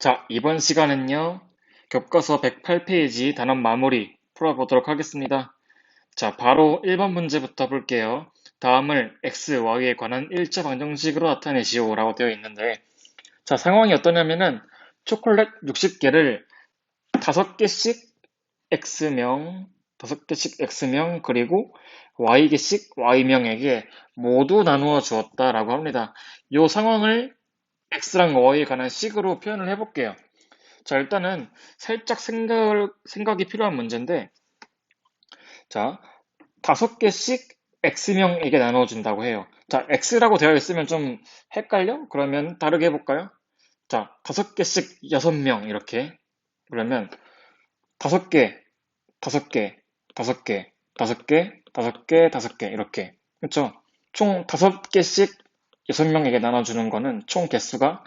자, 이번 시간은요, 교과서 108페이지 단원 마무리 풀어보도록 하겠습니다. 자, 바로 1번 문제부터 볼게요. 다음을 x, y에 관한 일차 방정식으로 나타내시오 라고 되어 있는데, 자, 상황이 어떠냐면은 초콜릿 60개를 5개씩 x명, 5개씩 x명, 그리고 y개씩 y명에게 모두 나누어 주었다라고 합니다. 이 상황을 x랑 y에 관한 식으로 표현을 해볼게요. 자, 일단은 살짝 생각이 필요한 문제인데, 자, 5개씩 X명에게 나눠준다고 해요. 자, X라고 되어 있으면 좀 헷갈려? 그러면 다르게 해볼까요? 자, 5개씩 6명, 이렇게. 그러면 5개, 5개, 5개, 5개, 5개, 5개, 이렇게. 그쵸? 총 5개씩 6명에게 나눠주는 거는 총 개수가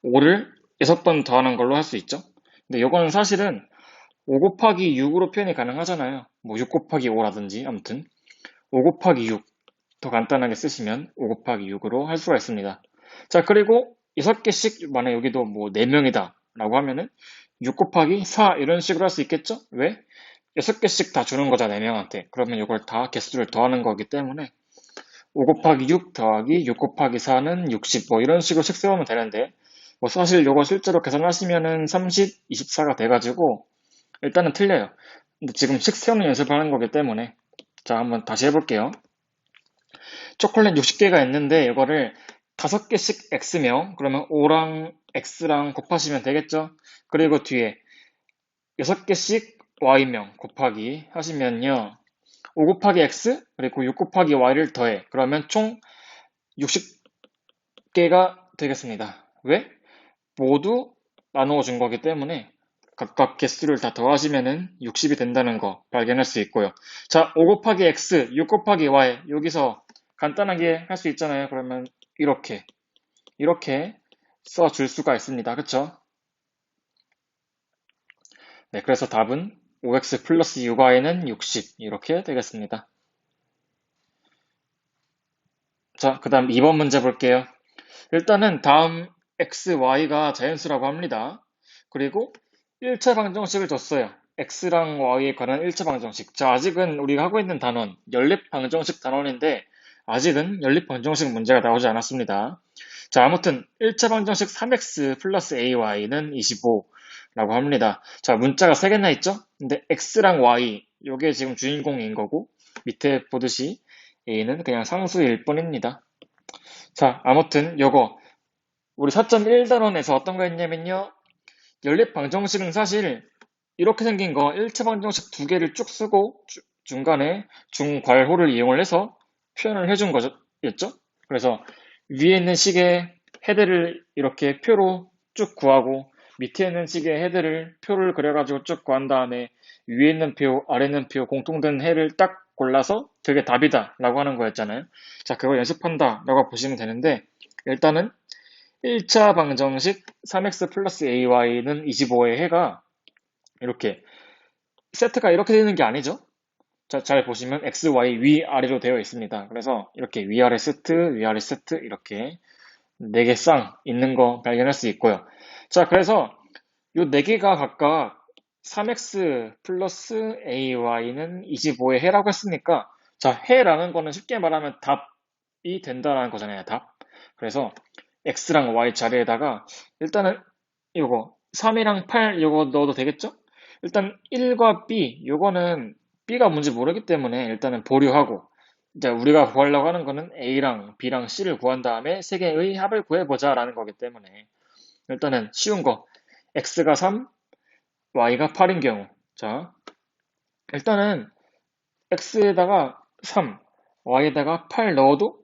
5를 6번 더하는 걸로 할 수 있죠? 근데 이거는 사실은 5 곱하기 6으로 표현이 가능하잖아요. 뭐 6 곱하기 5라든지 아무튼 5 곱하기 6 더 간단하게 쓰시면 5 곱하기 6으로 할 수가 있습니다. 자, 그리고 6개씩 만약 여기도 뭐 4명이다 라고 하면은 6 곱하기 4 이런 식으로 할 수 있겠죠? 왜? 6개씩 다 주는 거잖아, 4명한테. 그러면 이걸 다 개수를 더하는 거기 때문에 5 곱하기 6 더하기 6 곱하기 4는 60 뭐 이런 식으로 식 세우면 되는데 뭐 사실 이거 실제로 계산하시면은 30, 24가 돼가지고 일단은 틀려요. 근데 지금 식세우는 연습을 하는 거기 때문에 자, 한번 다시 해볼게요. 초콜릿 60개가 있는데 이거를 5개씩 X명 그러면 5랑 X랑 곱하시면 되겠죠? 그리고 뒤에 6개씩 Y명 곱하기 하시면요. 5 곱하기 X 그리고 6 곱하기 Y를 더해. 그러면 총 60개가 되겠습니다. 왜? 모두 나누어 준 거기 때문에 각각 개수를 다 더하시면은 60이 된다는 거 발견할 수 있고요. 자, 5 곱하기 x, 6 곱하기 y 여기서 간단하게 할 수 있잖아요. 그러면 이렇게 써줄 수가 있습니다. 그쵸? 네, 그래서 답은 5x 플러스 6y는 60 이렇게 되겠습니다. 자, 그 다음 2번 문제 볼게요. 일단은 다음 x, y가 자연수라고 합니다. 그리고 1차 방정식을 줬어요. x랑 y에 관한 1차 방정식. 자, 아직은 우리가 하고 있는 단원, 연립 방정식 단원인데, 아직은 연립 방정식 문제가 나오지 않았습니다. 자, 아무튼 1차 방정식 3x 플러스 ay는 25라고 합니다. 자, 문자가 3개나 있죠? 근데 x랑 y, 요게 지금 주인공인 거고, 밑에 보듯이 a는 그냥 상수일 뿐입니다. 자, 아무튼 요거 우리 4.1단원에서 어떤 거 했냐면요. 연립 방정식은 사실 이렇게 생긴 거 1차 방정식 두 개를 쭉 쓰고 중간에 중괄호를 이용을 해서 표현을 해준 거였죠. 그래서 위에 있는 식의 헤드를 이렇게 표로 쭉 구하고 밑에 있는 식의 헤드를 표를 그려가지고 쭉 구한 다음에 위에 있는 표, 아래 있는 표 공통된 해를 딱 골라서 그게 답이다 라고 하는 거였잖아요. 자, 그거 연습한다 라고 보시면 되는데 일단은 1차 방정식 3x 플러스 ay는 25의 해가 이렇게 세트가 이렇게 되는 게 아니죠. 자, 잘 보시면 x, y 위아래로 되어 있습니다. 그래서 이렇게 위아래 세트, 위아래 세트 이렇게 4개 쌍 있는 거 발견할 수 있고요. 자, 그래서 이 4개가 각각 3x 플러스 ay는 25의 해라고 했으니까 자, 해라는 거는 쉽게 말하면 답이 된다는 거잖아요. 답. 그래서 x랑 y 자리에다가 일단은 이거 3이랑 8 이거 넣어도 되겠죠? 일단 1과 b 요거는 b가 뭔지 모르기 때문에 일단은 보류하고 이제 우리가 구하려고 하는 거는 a랑 b랑 c를 구한 다음에 세 개의 합을 구해보자 라는 거기 때문에 일단은 쉬운 거 x가 3, y가 8인 경우 자 일단은 x에다가 3, y에다가 8 넣어도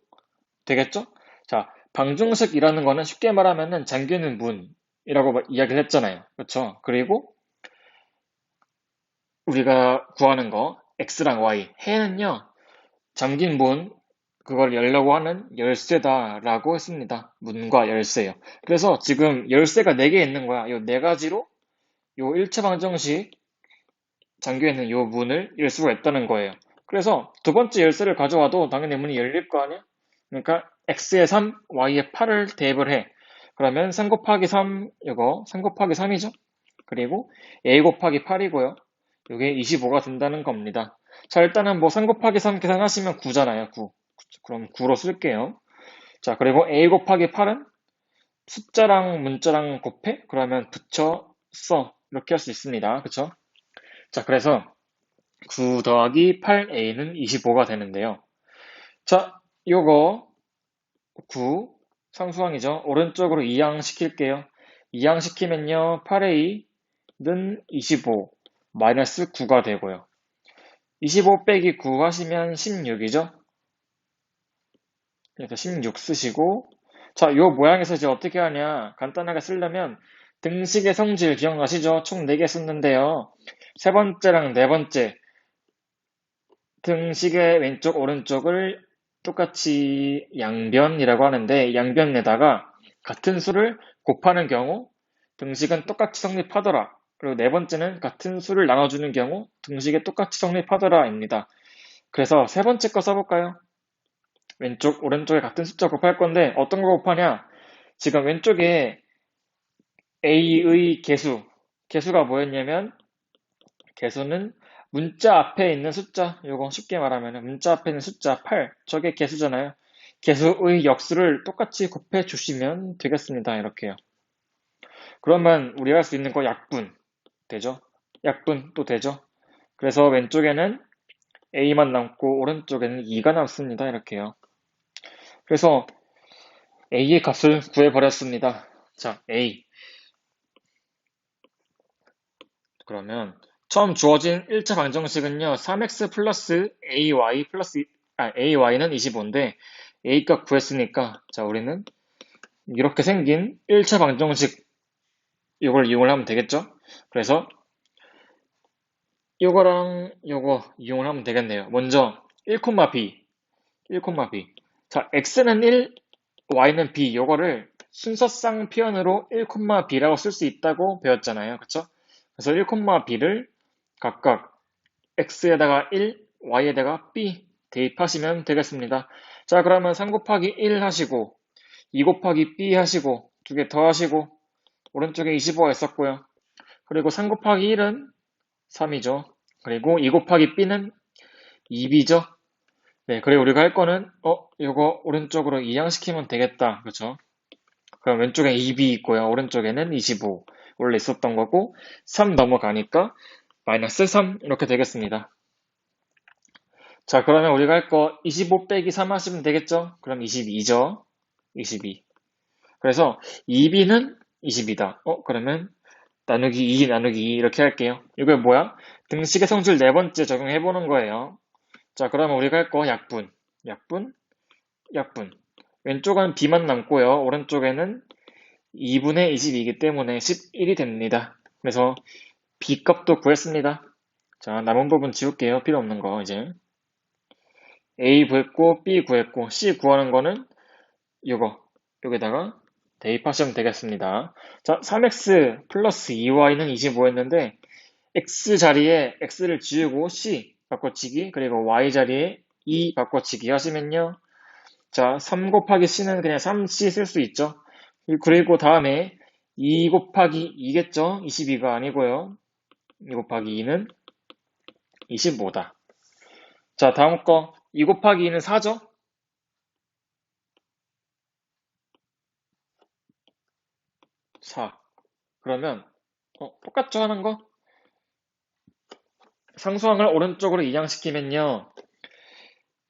되겠죠? 자, 방정식이라는 거는 쉽게 말하면은 잠기는 문이라고 이야기를 했잖아요. 그렇죠? 그리고 우리가 구하는 거 x랑 y 해는요. 잠긴 문 그걸 열려고 하는 열쇠다라고 했습니다. 문과 열쇠요. 그래서 지금 열쇠가 4개 있는 거야. 이 네 가지로 요 1차 방정식 잠겨 있는 요 문을 열 수가 있다는 거예요. 그래서 두 번째 열쇠를 가져와도 당연히 문이 열릴 거 아니야? 그러니까 x에 3, y에 8을 대입을 해. 그러면 3 곱하기 3, 이거 3 곱하기 3이죠? 그리고 a 곱하기 8이고요. 이게 25가 된다는 겁니다. 자, 일단은 뭐 3 곱하기 3 계산하시면 9잖아요. 9. 그럼 9로 쓸게요. 자, 그리고 a 곱하기 8은 숫자랑 문자랑 곱해? 그러면 붙여 써. 이렇게 할 수 있습니다. 그쵸? 자, 그래서 9 더하기 8a는 25가 되는데요. 자, 요거 9 상수항이죠. 오른쪽으로 이항시킬게요. 이항시키면요. 8a는 25 마이너스 9가 되고요. 25 빼기 9 하시면 16이죠. 그래서 16 쓰시고 자, 요 모양에서 이제 어떻게 하냐 간단하게 쓰려면 등식의 성질 기억나시죠? 총 4개 썼는데요. 세 번째랑 네 번째 등식의 왼쪽 오른쪽을 똑같이 양변이라고 하는데 양변에다가 같은 수를 곱하는 경우 등식은 똑같이 성립하더라. 그리고 네 번째는 같은 수를 나눠주는 경우 등식에 똑같이 성립하더라입니다. 그래서 세 번째 거 써볼까요? 왼쪽 오른쪽에 같은 숫자 곱할 건데 어떤 거 곱하냐? 지금 왼쪽에 a의 개수가 뭐였냐면 개수는 문자 앞에 있는 숫자, 요거 쉽게 말하면 문자 앞에 있는 숫자 8, 저게 개수잖아요. 개수의 역수를 똑같이 곱해 주시면 되겠습니다. 이렇게요. 그러면 우리가 할 수 있는 거 약분 되죠? 약분 또 되죠? 그래서 왼쪽에는 a만 남고 오른쪽에는 2가 남습니다. 이렇게요. 그래서 a의 값을 구해버렸습니다. 자, a. 그러면 처음 주어진 1차 방정식은요. 3x 플러스 ay 플러스 ay는 25인데 a 값 구했으니까 자 우리는 이렇게 생긴 1차 방정식 이걸 이용을 하면 되겠죠? 그래서 이거랑 이거 이용을 하면 되겠네요. 먼저 1,b 1,b 자 x는 1, y는 b 이거를 순서상 표현으로 1,b라고 쓸 수 있다고 배웠잖아요. 그쵸? 그래서 1,b를 각각 x에다가 1, y에다가 b 대입하시면 되겠습니다. 자, 그러면 3 곱하기 1 하시고, 2 곱하기 b 하시고, 두 개 더 하시고, 오른쪽에 25가 있었고요. 그리고 3 곱하기 1은 3이죠. 그리고 2 곱하기 b는 2b죠. 네, 그리고 우리가 할 거는, 이거 오른쪽으로 이항시키면 되겠다. 그렇죠? 그럼 왼쪽에 2b 있고요. 오른쪽에는 25. 원래 있었던 거고, 3 넘어가니까 마이너스 3 이렇게 되겠습니다. 자, 그러면 우리가 할 거 25 빼기 3 하시면 되겠죠? 그럼 22죠? 22. 그래서 2b는 20이다. 그러면 나누기 2 나누기 2 이렇게 할게요. 이게 뭐야? 등식의 성질 네 번째 적용해보는 거예요. 자, 그러면 우리가 할 거 약분. 약분. 약분. 왼쪽은 b만 남고요. 오른쪽에는 2분의 22이기 때문에 11이 됩니다. 그래서 b 값도 구했습니다. 자, 남은 부분 지울게요. 필요 없는 거 이제. A 구했고, B 구했고, C 구하는 거는 여기다가 대입하시면 되겠습니다. 자, 3x 플러스 2y는 25였는데, x 자리에 x를 지우고 c 바꿔치기, 그리고 y 자리에 2 바꿔치기 하시면요. 자, 3 곱하기 c는 그냥 3c 쓸 수 있죠. 그리고 다음에 2 곱하기 2겠죠? 22가 아니고요. 2 곱하기 2는 25다. 자, 다음 거. 2 곱하기 2는 4죠? 4. 그러면 똑같죠 하는 거? 상수항을 오른쪽으로 이항시키면요.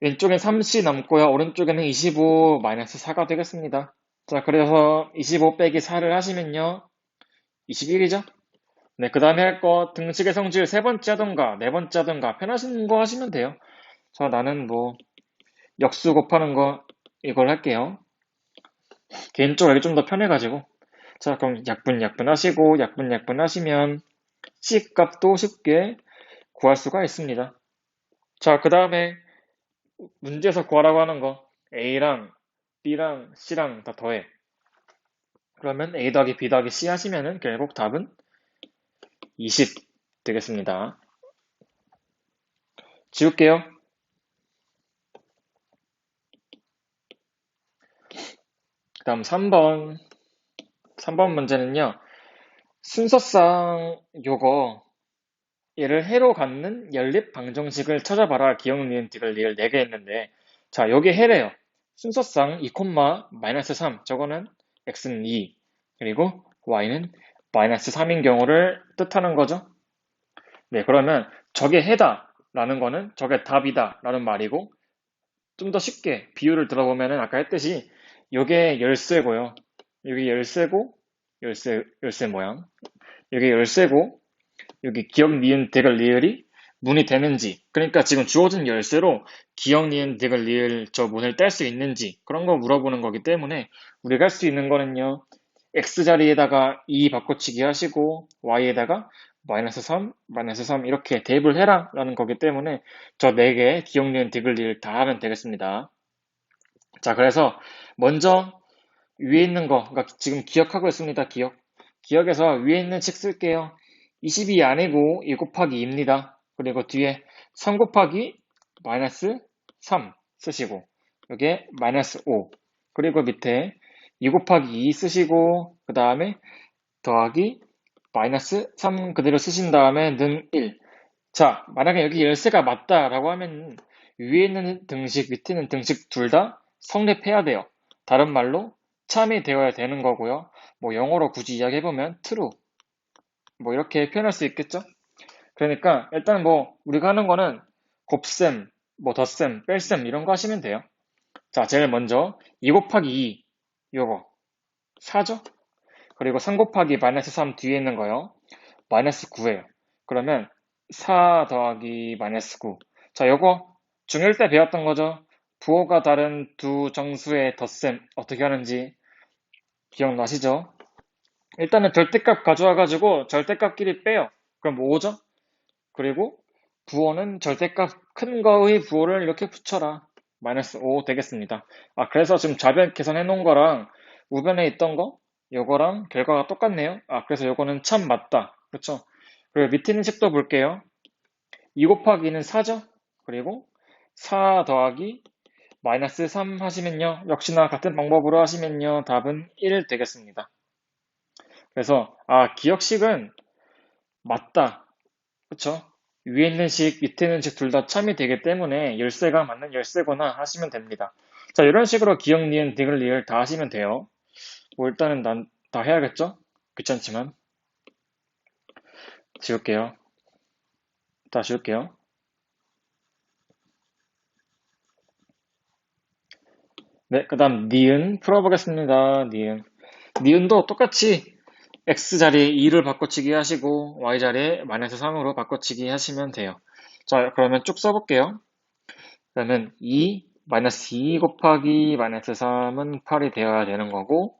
왼쪽엔 3c 남고요. 오른쪽에는 25-4가 되겠습니다. 자, 그래서 25 빼기 4를 하시면요. 21이죠? 네, 그 다음에 할 거 등식의 성질 세 번째 하던가 네 번째 하던가 편하신 거 하시면 돼요. 자, 나는 뭐 역수 곱하는 거 이걸 할게요. 개인적으로 이게 좀 더 편해가지고. 자, 그럼 약분 하시고 약분 하시면 C 값도 쉽게 구할 수가 있습니다. 자, 그 다음에 문제에서 구하라고 하는 거 A랑 B랑 C랑 다 더해. 그러면 A 더하기 B 더하기 C 하시면은 결국 답은 20 되겠습니다. 지울게요. 그 다음 3번. 3번 문제는요. 순서상 요거 얘를 해로 갖는 연립 방정식을 찾아봐라. 기억, 니은, 디귿, 리을 4개 했는데 자, 요게 해래요. 순서상 2, 마이너스 3 저거는 x는 2 그리고 y는 마이너스 3인 경우를 뜻하는 거죠. 네, 그러면 저게 해다 라는 거는 저게 답이다 라는 말이고 좀 더 쉽게 비유를 들어보면은 아까 했듯이 요게 열쇠고요. 여기 열쇠고 열쇠 모양. 여기 열쇠고 여기 기억, 니은, 디귿, 리을이 문이 되는지 그러니까 지금 주어진 열쇠로 기억, 니은, 디귿, 리을 저 문을 뗄 수 있는지 그런 거 물어보는 거기 때문에 우리가 할 수 있는 거는요. x자리에다가 2 바꿔치기 하시고 y에다가 마이너스 3, 마이너스 3 이렇게 대입을 해라 라는 거기 때문에 저 4개 기억, 니은, 디귿, 리을 다 하면 되겠습니다. 자, 그래서 먼저 위에 있는 거, 그러니까 지금 기억하고 있습니다. 기억에서 위에 있는 식 쓸게요. 22 아니고 2 곱하기 2입니다. 그리고 뒤에 3 곱하기 마이너스 3 쓰시고 여기에 마이너스 5 그리고 밑에 2 곱하기 2 쓰시고 그 다음에 더하기 마이너스 3 그대로 쓰신 다음에 는 1. 자, 만약에 여기 열쇠가 맞다라고 하면 위에 있는 등식, 밑에 있는 등식 둘 다 성립해야 돼요. 다른 말로 참이 되어야 되는 거고요. 뭐 영어로 굳이 이야기해보면 true. 뭐 이렇게 표현할 수 있겠죠? 그러니까 일단 뭐 우리가 하는 거는 곱셈, 뭐 덧셈, 뺄셈 이런 거 하시면 돼요. 자, 제일 먼저 2 곱하기 2 요거 4죠? 그리고 3 곱하기 마이너스 3 뒤에 있는 거요. 마이너스 9예요. 그러면 4 더하기 마이너스 9. 자, 요거 중1 때 배웠던 거죠. 부호가 다른 두 정수의 덧셈 어떻게 하는지 기억나시죠? 일단은 절대값 가져와가지고 절대값끼리 빼요. 그럼 5죠? 그리고 부호는 절대값 큰 거의 부호를 이렇게 붙여라. 마이너스 5 되겠습니다. 아, 그래서 지금 좌변 계산해 놓은 거랑 우변에 있던 거 요거랑 결과가 똑같네요. 아, 그래서 요거는 참 맞다. 그렇죠? 그리고 밑에 있는 식도 볼게요. 2 곱하기는 4죠? 그리고 4 더하기 마이너스 3 하시면요. 역시나 같은 방법으로 하시면요. 답은 1 되겠습니다. 그래서 기억식은 맞다. 그쵸? 위에 있는 식, 밑에 있는 식 둘 다 참이 되기 때문에 열쇠가 맞는 열쇠거나 하시면 됩니다. 자, 이런 식으로 기억, 니은, 디귿, 리을 다 하시면 돼요. 뭐 일단은 난 다 해야겠죠? 귀찮지만. 지울게요. 다 지울게요. 네, 그 다음 니은 풀어보겠습니다. 니은도 똑같이 x자리에 2를 바꿔치기 하시고 y자리에 마이너스 3으로 바꿔치기 하시면 돼요. 자, 그러면 쭉 써볼게요. 그러면 2, 마이너스 2 곱하기 마이너스 3은 8이 되어야 되는 거고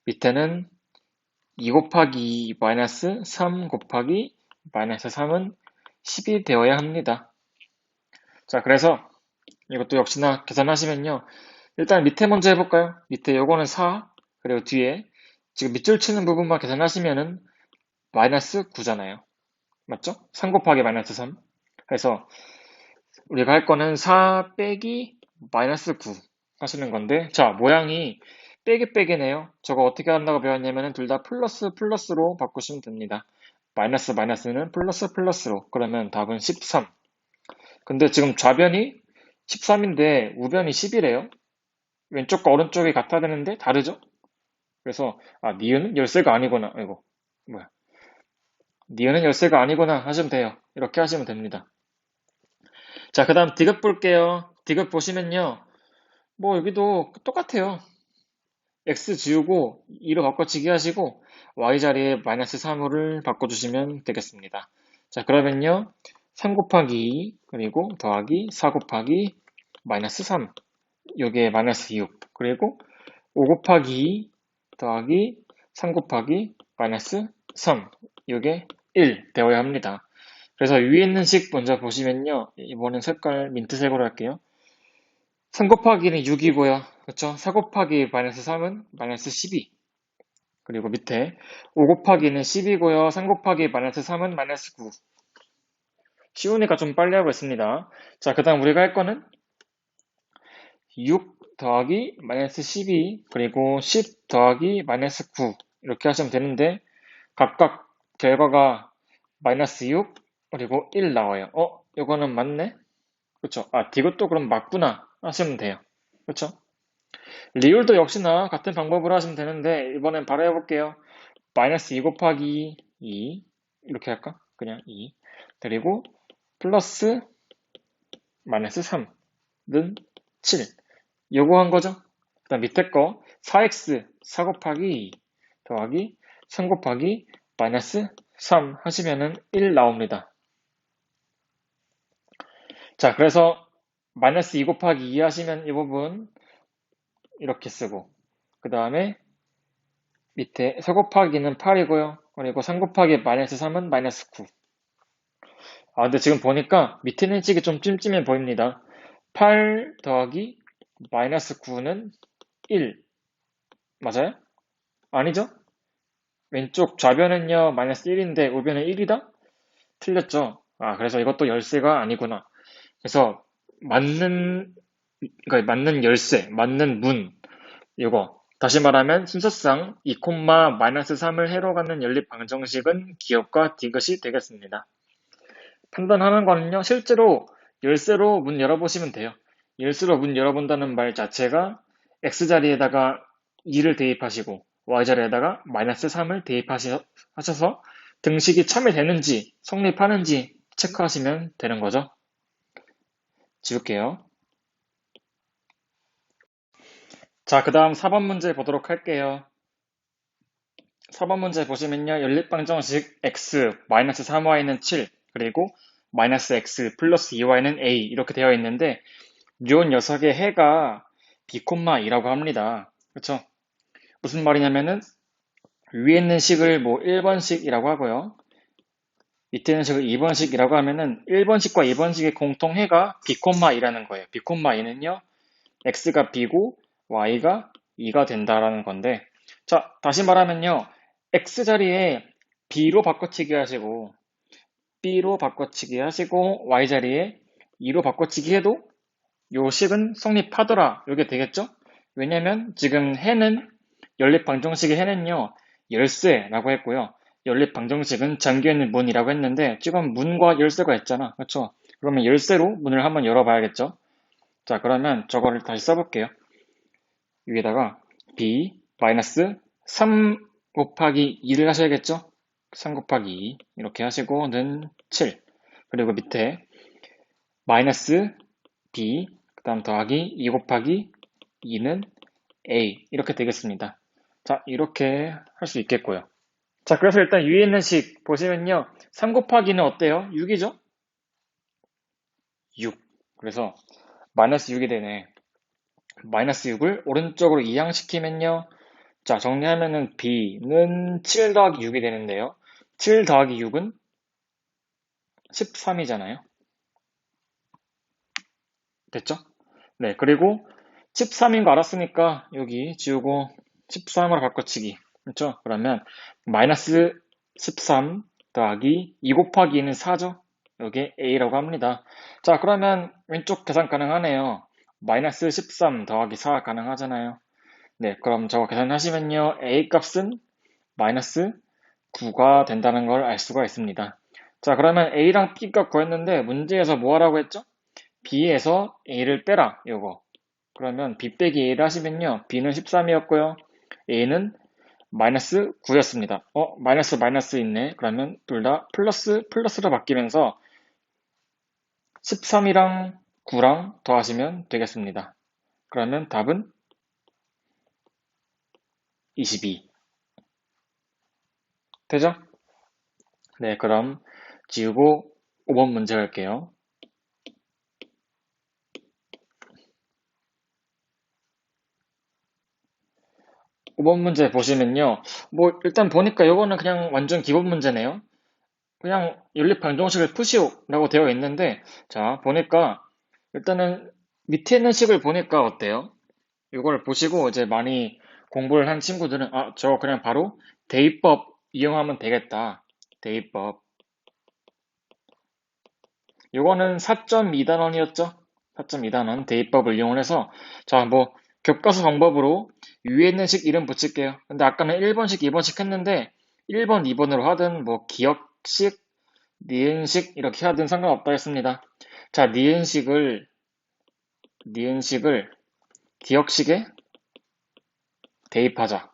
밑에는 2 곱하기 마이너스 3 곱하기 마이너스 3은 10이 되어야 합니다. 자, 그래서 이것도 역시나 계산하시면요. 일단 밑에 먼저 해볼까요? 밑에 요거는 4, 그리고 뒤에 지금 밑줄 치는 부분만 계산하시면은 마이너스 9잖아요. 맞죠? 3 곱하기 마이너스 3. 그래서 우리가 할 거는 4 빼기 마이너스 9 하시는 건데, 자, 모양이 빼기 빼기네요. 저거 어떻게 한다고 배웠냐면은 둘 다 플러스 플러스로 바꾸시면 됩니다. 마이너스 마이너스는 플러스 플러스로. 그러면 답은 13. 근데 지금 좌변이 13인데 우변이 10이래요. 왼쪽과 오른쪽이 같아야 되는데 다르죠? 그래서 니은은 열쇠가 아니구나. 이거 뭐야? 니은은 열쇠가 아니구나 하시면 돼요. 이렇게 하시면 됩니다. 자, 그 다음 디귿 볼게요. 디귿 보시면요. 뭐 여기도 똑같아요. x 지우고 2로 바꿔치기 하시고 y자리에 마이너스 3을 바꿔주시면 되겠습니다. 자, 그러면요. 3 곱하기 2 그리고 더하기 4 곱하기 마이너스 3 여기에 마이너스 6 그리고 5 곱하기 2 더하기 3 곱하기 마이너스 3 이게 1 되어야 합니다. 그래서 위에 있는 식 먼저 보시면요. 이번엔 색깔 민트색으로 할게요. 3 곱하기는 6이고요. 그렇죠? 4 곱하기 마이너스 3은 마이너스 12. 그리고 밑에 5 곱하기는 10이고요. 3 곱하기 마이너스 3은 마이너스 9. 쉬우니까 좀 빨리 하고 있습니다. 자, 그 다음 우리가 할 거는 6 더하기 마이너스 12 그리고 10 더하기 마이너스 9 이렇게 하시면 되는데 각각 결과가 마이너스 6 그리고 1 나와요. 이거는 맞네? 그쵸? 이것도 그럼 맞구나 하시면 돼요. 그쵸? 리을도 역시나 같은 방법으로 하시면 되는데 이번엔 바로 해볼게요. 마이너스 2 곱하기 2 이렇게 할까? 그냥 2 그리고 플러스 마이너스 3는 7 요거 한 거죠? 그 다음 밑에 거 4x 4 곱하기 2 더하기 3 곱하기 마이너스 3 하시면은 1 나옵니다. 자, 그래서 마이너스 2 곱하기 2 하시면 이 부분 이렇게 쓰고 그 다음에 밑에 4 곱하기는 8이고요. 그리고 3 곱하기 마이너스 3은 마이너스 9. 근데 지금 보니까 밑에 있는 식이 좀 찜찜해 보입니다. 8 더하기 마이너스 9는 1. 맞아요? 아니죠? 왼쪽 좌변은요, 마이너스 1인데 우변은 1이다? 틀렸죠? 그래서 이것도 열쇠가 아니구나. 그래서 그러니까 맞는 열쇠, 맞는 문, 이거. 다시 말하면 순서상 2, 마이너스 3을 해로 가는 연립 방정식은 기억과 디귿이 되겠습니다. 판단하는 거는요, 실제로 열쇠로 문 열어보시면 돼요. 열쇠로 문 열어본다는 말 자체가 x자리에다가 2를 대입하시고 y자리에다가 마이너스 3을 대입하셔서 등식이 참여되는지 성립하는지 체크하시면 되는 거죠. 지울게요. 자, 그 다음 4번 문제 보도록 할게요. 4번 문제 보시면요. 연립방정식 x 마이너스 3y는 7 그리고 마이너스 x 플러스 2y는 a 이렇게 되어 있는데 요 녀석의 해가 b, 2라고 합니다. 그쵸? 무슨 말이냐면은 위에 있는 식을 뭐 1번식이라고 하고요. 밑에 있는 식을 2번식이라고 하면은 1번식과 2번식의 공통해가 b, 2라는 거예요. b, 2는요. x가 b고 y가 2가 된다라는 건데 자, 다시 말하면요. x자리에 b로 바꿔치기 하시고 b로 바꿔치기 하시고 y자리에 2로 바꿔치기 해도 요 식은 성립하더라. 이게 되겠죠? 왜냐면 지금 해는 연립방정식의 해는요. 열쇠라고 했고요. 연립방정식은 잠겨있는 문이라고 했는데 지금 문과 열쇠가 있잖아. 그렇죠? 그러면 열쇠로 문을 한번 열어봐야겠죠? 자, 그러면 저거를 다시 써볼게요. 위에다가 b 마이너스 3 곱하기 2를 하셔야겠죠? 3 곱하기 2 이렇게 하시고 는 7 그리고 밑에 마이너스 b 그 다음 더하기 2 곱하기 2는 a 이렇게 되겠습니다. 자, 이렇게 할 수 있겠고요. 자, 그래서 일단 위에 있는 식 보시면요. 3 곱하기는 어때요? 6이죠? 6. 그래서 마이너스 6이 되네. 마이너스 6을 오른쪽으로 이항시키면요. 자, 정리하면은 b는 7 더하기 6이 되는데요. 7 더하기 6은 13이잖아요. 됐죠? 네, 그리고 13인 거 알았으니까 여기 지우고 13으로 바꿔치기. 그렇죠? 그러면 마이너스 13 더하기 2 곱하기 2는 4죠? 여기 a라고 합니다. 자, 그러면 왼쪽 계산 가능하네요. 마이너스 13 더하기 4 가능하잖아요. 네, 그럼 저거 계산하시면요. a 값은 마이너스 9가 된다는 걸 알 수가 있습니다. 자, 그러면 a랑 b 값 구했는데 문제에서 뭐 하라고 했죠? b에서 a를 빼라. 요거. 그러면 b 빼기 a를 하시면요. b는 13이었고요. a는 마이너스 9였습니다. 마이너스 마이너스 있네. 그러면 둘 다 플러스로 바뀌면서 13이랑 9랑 더하시면 되겠습니다. 그러면 답은 22. 되죠? 네, 그럼 지우고 5번 문제 갈게요. 5번 문제 보시면요. 뭐 일단 보니까 이거는 그냥 완전 기본 문제네요. 그냥 연립방정식을 푸시오라고 되어 있는데 자 보니까 일단은 밑에 있는 식을 보니까 어때요? 이걸 보시고 이제 많이 공부를 한 친구들은 저거 그냥 바로 대입법 이용하면 되겠다. 대입법. 이거는 4.2단원이었죠? 4.2단원 대입법을 이용을 해서 자 뭐 교과서 방법으로 위에 있는 식 이름 붙일게요. 근데 아까는 1번식, 2번식 했는데 1번, 2번으로 하든 뭐 기억식, 니은식 이렇게 하든 상관없다 했습니다. 자, 니은식을 기억식에 대입하자.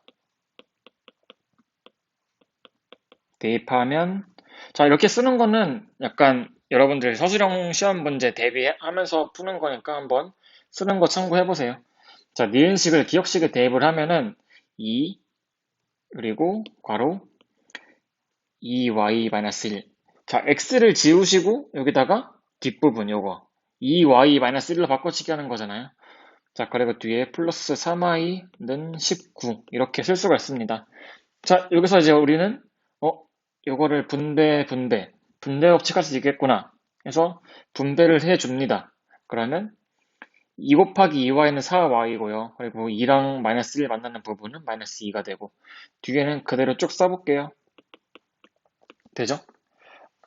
대입하면 자, 이렇게 쓰는 거는 약간 여러분들 서술형 시험 문제 대비하면서 푸는 거니까 한번 쓰는 거 참고해 보세요. 자, 니은식을 기억식에 대입을 하면은 2 그리고 괄호 2y-1 자, x를 지우시고 여기다가 뒷부분 요거 2y-1로 바꿔치기 하는 거잖아요. 자, 그리고 뒤에 플러스 3y는 19 이렇게 쓸 수가 있습니다. 자, 여기서 이제 우리는 요거를 분배 법칙할 수 있겠구나 해서 분배를 해줍니다. 그러면 2 곱하기 2y는 4y고요. 그리고 2랑 마이너스 1 만나는 부분은 마이너스 2가 되고 뒤에는 그대로 쭉 써볼게요. 되죠?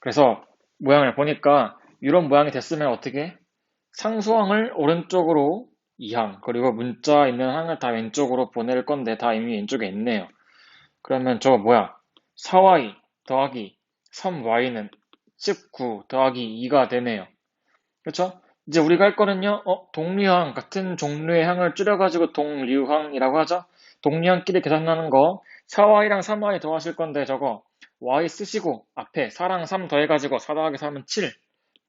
그래서 모양을 보니까 이런 모양이 됐으면 어떻게 상수항을 오른쪽으로 2항 그리고 문자 있는 항을 다 왼쪽으로 보낼 건데 다 이미 왼쪽에 있네요. 그러면 저거 뭐야? 4y 더하기 3y는 19 더하기 2가 되네요. 그렇죠? 이제 우리가 할 거는요, 동류항, 같은 종류의 항을 줄여가지고 동류항이라고 하죠? 동류항끼리 계산하는 거, 4y랑 3y 더하실 건데 저거, y 쓰시고, 앞에 4랑 3 더해가지고 4 더하기 3은 7,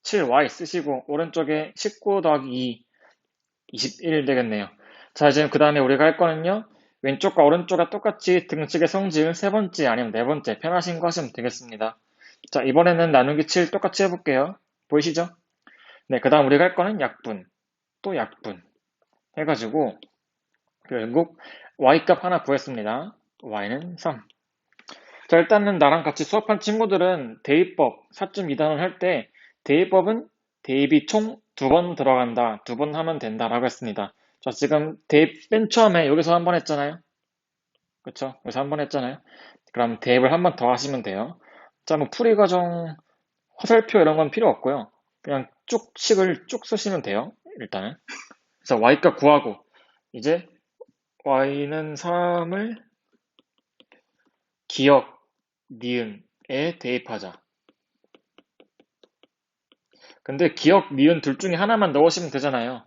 7y 쓰시고, 오른쪽에 19 더하기 2, 21 되겠네요. 자, 이제 그 다음에 우리가 할 거는요, 왼쪽과 오른쪽과 똑같이 등식의 성질 세 번째 아니면 네 번째 편하신 거 하시면 되겠습니다. 자, 이번에는 나누기 7 똑같이 해볼게요. 보이시죠? 네, 그 다음 우리가 할 거는 약분, 또 약분 해가지고 결국 y값 하나 구했습니다. y는 3. 자, 일단은 나랑 같이 수업한 친구들은 대입법 4.2단원 할 때 대입법은 대입이 총 2번 들어간다, 2번 하면 된다라고 했습니다. 자, 지금 대입 맨 처음에 여기서 한 번 했잖아요. 그쵸? 여기서 한 번 했잖아요. 그럼 대입을 한 번 더 하시면 돼요. 자, 뭐 풀이 과정, 화살표 이런 건 필요 없고요. 그냥 쭉 식을 쭉 쓰시면 돼요. 일단은. 그래서 y값 구하고 이제 y는 3을 기억, 니은에 대입하자. 근데 기억, 니은 둘 중에 하나만 넣으시면 되잖아요.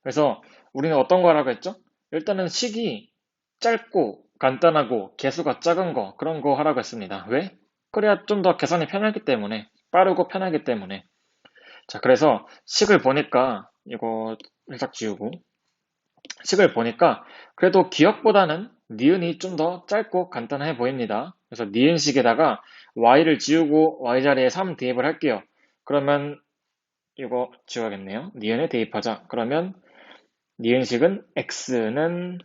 그래서 우리는 어떤 거 하라고 했죠? 일단은 식이 짧고 간단하고 개수가 작은 거 그런 거 하라고 했습니다. 왜? 그래야 좀 더 계산이 편하기 때문에 빠르고 편하기 때문에 자 그래서 식을 보니까 이거 살짝 지우고 식을 보니까 그래도 기억보다는 니은이 좀 더 짧고 간단해 보입니다. 그래서 니은식에다가 y를 지우고 y 자리에 3 대입을 할게요. 그러면 이거 지워야겠네요. 니은에 대입하자. 그러면 니은식은 x는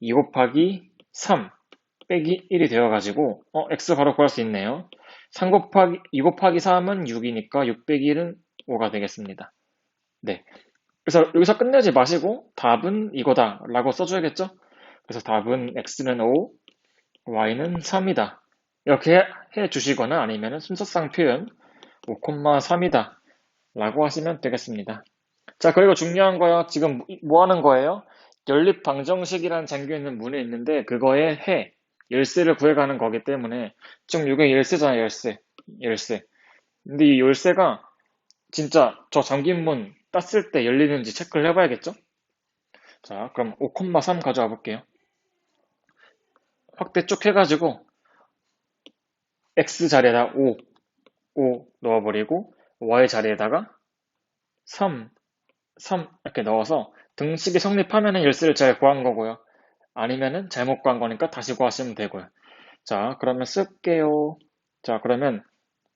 2 곱하기 3 빼기 1이 되어가지고 x 바로 구할 수 있네요. 2 곱하기 3은 6이니까 6 빼기 1은 5가 되겠습니다. 네. 그래서 여기서 끝내지 마시고 답은 이거다 라고 써줘야겠죠? 그래서 답은 x는 5, y는 3이다. 이렇게 해 주시거나 아니면 순서상 표현 5,3이다 라고 하시면 되겠습니다. 자, 그리고 중요한 거요. 지금 뭐 하는 거예요? 연립방정식이라는 잠겨 있는 문에 있는데 그거에 열쇠를 구해가는 거기 때문에 지금 이게 열쇠잖아요, 열쇠. 근데 이 열쇠가 진짜 저 잠긴 문 땄을 때 열리는지 체크를 해봐야겠죠? 자, 그럼 5,3 가져와 볼게요. 확대 쭉 해가지고 x 자리에다 5 넣어버리고 y 자리에다가 3 이렇게 넣어서 등식이 성립하면은 열쇠를 잘 구한 거고요. 아니면은 잘못 구한 거니까 다시 구하시면 되고요. 자, 그러면 쓸게요. 자, 그러면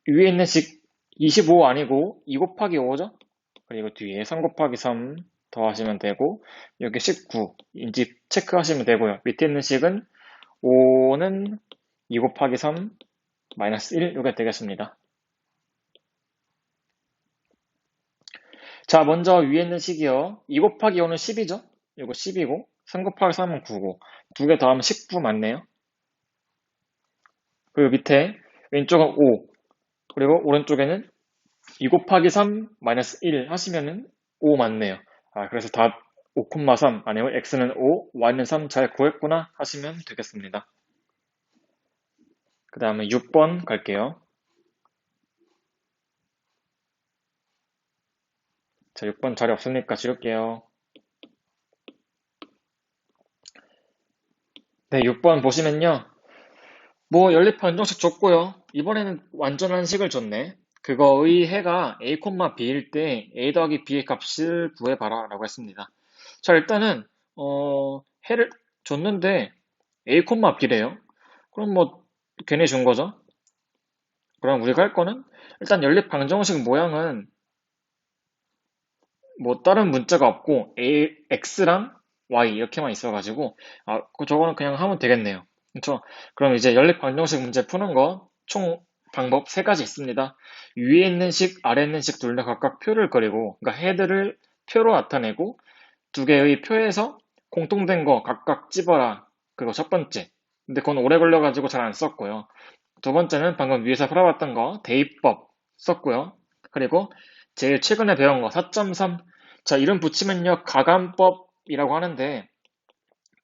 위에 있는 식 25 아니고 2 곱하기 5죠? 그리고 뒤에 3 곱하기 3 더하시면 되고 여기 19인지 체크하시면 되고요. 밑에 있는 식은 5는 2 곱하기 3 마이너스 1 이게 되겠습니다. 자, 먼저 위에 있는 식이요. 2 곱하기 5는 10이죠? 이거 10이고 3 곱하기 3은 9고 두 개 더하면 19 맞네요. 그리고 밑에 왼쪽은 5 그리고 오른쪽에는 2 곱하기 3 마이너스 1 하시면은 5 맞네요. 그래서 답 5,3 아니면 x는 5, y는 3 잘 구했구나 하시면 되겠습니다. 그 다음에 6번 갈게요. 자, 6번 자리 없으니까 지울게요. 네, 6번 보시면요. 뭐 연립 방정식 줬고요. 이번에는 완전한 식을 줬네. 그거의 해가 a, b일 때 a 더하기 b의 값을 구해봐라 라고 했습니다. 자, 일단은 해를 줬는데 a, b래요. 그럼 뭐 괜히 준 거죠. 그럼 우리가 할 거는 일단 연립 방정식 모양은 뭐 다른 문자가 없고 x랑 y 이렇게만 있어가지고 저거는 그냥 하면 되겠네요. 그렇죠? 그럼 이제 연립 방정식 문제 푸는 거 총 방법 3가지 있습니다. 위에 있는 식, 아래에 있는 식 둘 다 각각 표를 그리고 그러니까 헤드를 표로 나타내고 두 개의 표에서 공통된 거 각각 집어라. 그거 첫 번째. 근데 그건 오래 걸려가지고 잘 안 썼고요. 두 번째는 방금 위에서 풀어봤던 거 대입법 썼고요. 그리고 제일 최근에 배운 거 4.3. 자, 이름 붙이면요 가감법이라고 하는데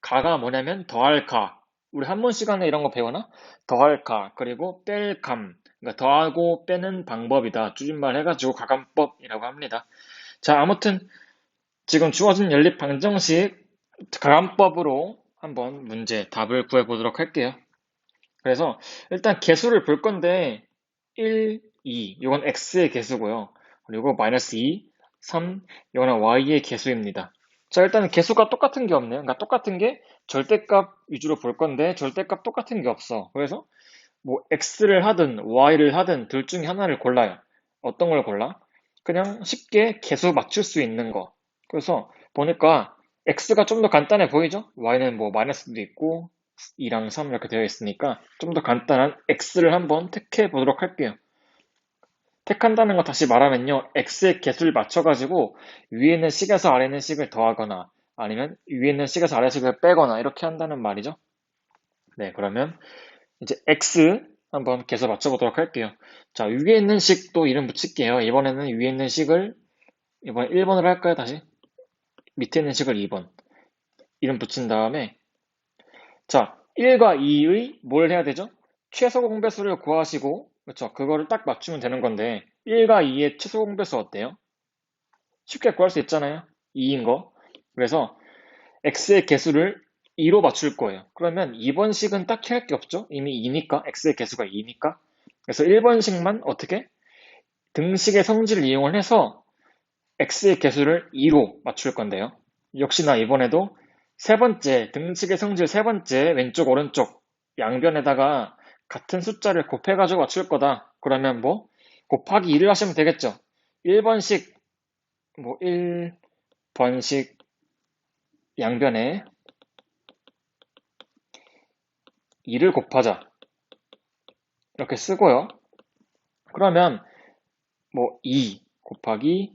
가가 뭐냐면 더할 가. 우리 한문 시간에 이런 거 배우나? 더할 가 그리고 뺄 감. 그러니까 더하고 빼는 방법이다. 줄임말 해가지고 가감법이라고 합니다. 자, 아무튼 지금 주어진 연립 방정식 가감법으로 한번 문제 답을 구해보도록 할게요. 그래서 일단 개수를 볼 건데 1, 2 이건 x의 개수고요. 그리고 마이너스 2, 3 이거는 y의 개수입니다. 자, 일단은 개수가 똑같은 게 없네요. 그러니까 똑같은 게 절대값 위주로 볼 건데 절대값 똑같은 게 없어. 그래서 뭐 x를 하든 y를 하든 둘 중에 하나를 골라요. 어떤 걸 골라? 그냥 쉽게 개수 맞출 수 있는 거. 그래서 보니까 x가 좀 더 간단해 보이죠? y는 뭐 마이너스도 있고 2랑 3 이렇게 되어 있으니까 좀 더 간단한 x를 한번 택해 보도록 할게요. 택한다는 거 다시 말하면요. x의 개수를 맞춰가지고 위에 있는 식에서 아래 있는 식을 더하거나 아니면 위에 있는 식에서 아래 식을 빼거나 이렇게 한다는 말이죠. 네, 그러면 이제 x 한번 계속 맞춰보도록 할게요. 자, 위에 있는 식도 이름 붙일게요. 이번에는 위에 있는 식을 이번에 1번으로 할까요? 다시 밑에 있는 식을 2번 이름 붙인 다음에 자, 1과 2의 뭘 해야 되죠? 최소 공배수를 구하시고 그렇죠? 그거를 딱 맞추면 되는 건데 1과 2의 최소 공배수 어때요? 쉽게 구할 수 있잖아요. 2인 거. 그래서 x의 개수를 2로 맞출 거예요. 그러면 2번식은 딱히 할 게 없죠? 이미 2니까, x의 개수가 2니까. 그래서 1번식만 어떻게? 등식의 성질을 이용을 해서 x의 개수를 2로 맞출 건데요. 역시나 이번에도 세 번째, 등식의 성질 세 번째, 왼쪽, 오른쪽, 양변에다가 같은 숫자를 곱해가지고 맞출 거다. 그러면 뭐? 곱하기 2를 하시면 되겠죠. 1번식, 뭐 1번식 양변에 2를 곱하자. 이렇게 쓰고요. 그러면 뭐 2 곱하기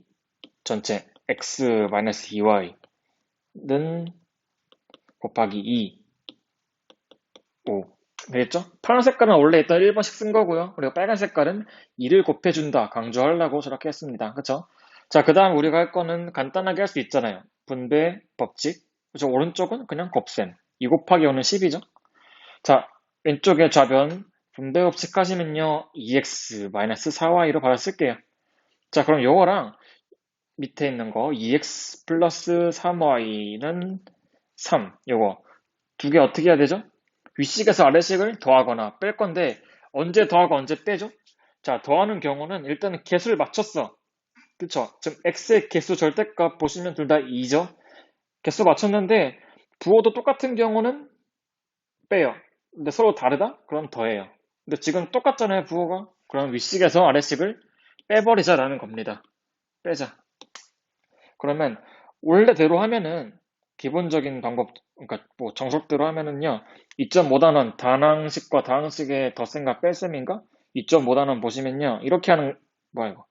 전체 x-2y는 곱하기 2, 5 되겠죠? 파란 색깔은 원래 있던 1번씩 쓴 거고요. 그리고 빨간 색깔은 2를 곱해준다 강조하려고 저렇게 했습니다. 그쵸? 자, 그 다음 우리가 할 거는 간단하게 할 수 있잖아요. 분배 법칙. 그죠? 오른쪽은 그냥 곱셈. 2 곱하기 5는 10이죠? 자, 왼쪽에 좌변 분배 법칙 하시면요. 2x-4y로 바로 쓸게요. 자, 그럼 요거랑 밑에 있는 거 2x 플러스 3y는 3 요거 두 개 어떻게 해야 되죠? 윗식에서 아래식을 더하거나 뺄 건데 언제 더하고 언제 빼죠? 자, 더하는 경우는 일단은 개수를 맞췄어. 그쵸? 지금 x의 개수 절대값 보시면 둘 다 2죠? 개수 맞췄는데 부호도 똑같은 경우는 빼요. 근데 서로 다르다? 그럼 더해요. 근데 지금 똑같잖아요, 부호가. 그럼 윗식에서 아래식을 빼버리자라는 겁니다. 빼자. 그러면 원래대로 하면은 기본적인 방법, 그러니까 뭐 정석대로 하면은요, 2.5단원 단항식과 다항식의 덧셈과 뺄셈인가? 2.5단원 보시면요, 이렇게 하는, 뭐야 이거?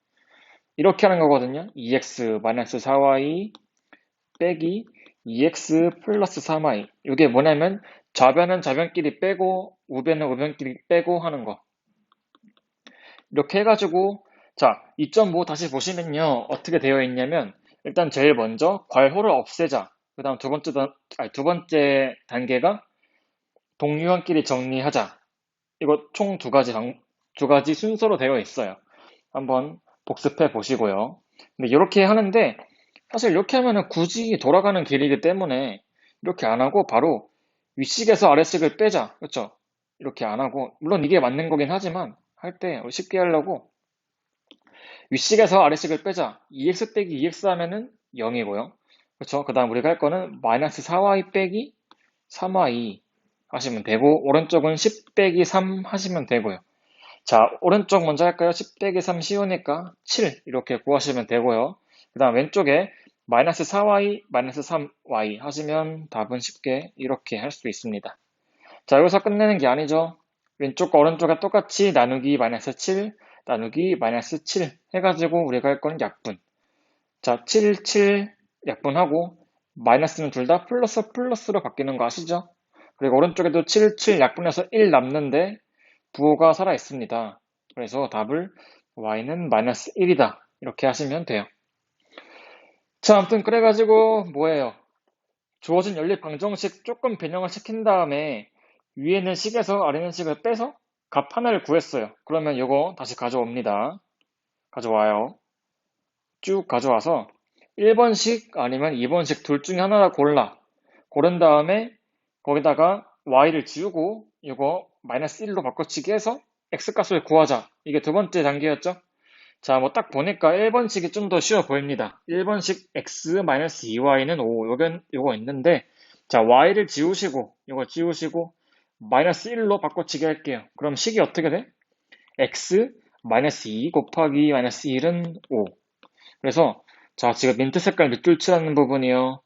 이렇게 하는 거거든요. 2x-4y 빼기 2x 플러스 3y. 이게 뭐냐면 좌변은 좌변끼리 빼고 우변은 우변끼리 빼고 하는 거. 이렇게 해가지고 자, 2.5 다시 보시면요. 어떻게 되어 있냐면 일단 제일 먼저 괄호를 없애자. 그 다음 두 번째 단계가 동류한끼리 정리하자. 이거 총 두 가지 순서로 되어 있어요. 한번 복습해 보시고요. 근데 이렇게 하는데 사실 이렇게 하면은 굳이 돌아가는 길이기 때문에 이렇게 안 하고 바로 윗식에서 아래식을 빼자. 그렇죠? 이렇게 안 하고 물론 이게 맞는 거긴 하지만 할 때 쉽게 하려고 윗식에서 아래식을 빼자. 2x 빼기 2x 하면은 0이고요. 그렇죠? 그 다음 우리가 할 거는 마이너스 4y 빼기 3y 하시면 되고 오른쪽은 10 빼기 3 하시면 되고요. 자, 오른쪽 먼저 할까요? 10 빼기 3 쉬우니까 7 이렇게 구하시면 되고요. 그 다음 왼쪽에 마이너스 4y, 마이너스 3y 하시면 답은 쉽게 이렇게 할 수 있습니다. 자, 여기서 끝내는 게 아니죠. 왼쪽과 오른쪽에 똑같이 나누기 마이너스 7, 나누기 마이너스 7 해가지고 우리가 할 건 약분. 자, 7, 7 약분하고 마이너스는 둘 다 플러스로 바뀌는 거 아시죠? 그리고 오른쪽에도 7, 7 약분해서 1 남는데 부호가 살아 있습니다. 그래서 답을 y는 마이너스 1이다. 이렇게 하시면 돼요. 자, 아무튼 그래가지고 뭐예요? 주어진 연립 방정식 조금 변형을 시킨 다음에 위에는 식에서 아래는 식을 빼서 값 하나를 구했어요. 그러면 이거 다시 가져옵니다. 가져와요. 쭉 가져와서 1번식 아니면 2번식 둘 중에 하나를 골라. 고른 다음에 거기다가 y를 지우고 이거 마이너스 1로 바꿔치기 해서 x값을 구하자. 이게 두 번째 단계였죠? 자, 뭐 딱 보니까 1번식이 좀 더 쉬워 보입니다. 1번식 x-2y는 5. 요거 있는데, 자, y를 지우시고, 이거 지우시고, 마이너스 1로 바꿔치기 할게요. 그럼 식이 어떻게 돼? x-2 곱하기 마이너스 1은 5. 그래서, 자, 지금 민트 색깔 밑줄 칠하는 부분이요.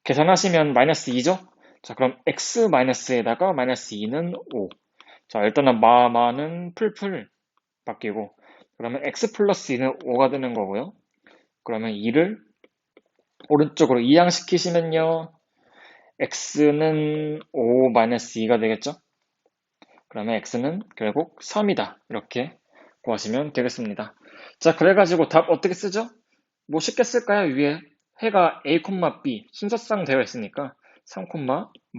계산하시면 마이너스 2죠? 자, 그럼 x-에다가 마이너스 2는 5. 자, 일단은 마는 풀풀 바뀌고, 그러면 x 플러스 2는 5가 되는 거고요. 그러면 2를 오른쪽으로 이항시키시면요. x는 5 마이너스 2가 되겠죠? 그러면 x는 결국 3이다. 이렇게 구하시면 되겠습니다. 자, 그래가지고 답 어떻게 쓰죠? 뭐 쉽게 쓸까요? 위에 해가 a, b 순서상 되어 있으니까 3,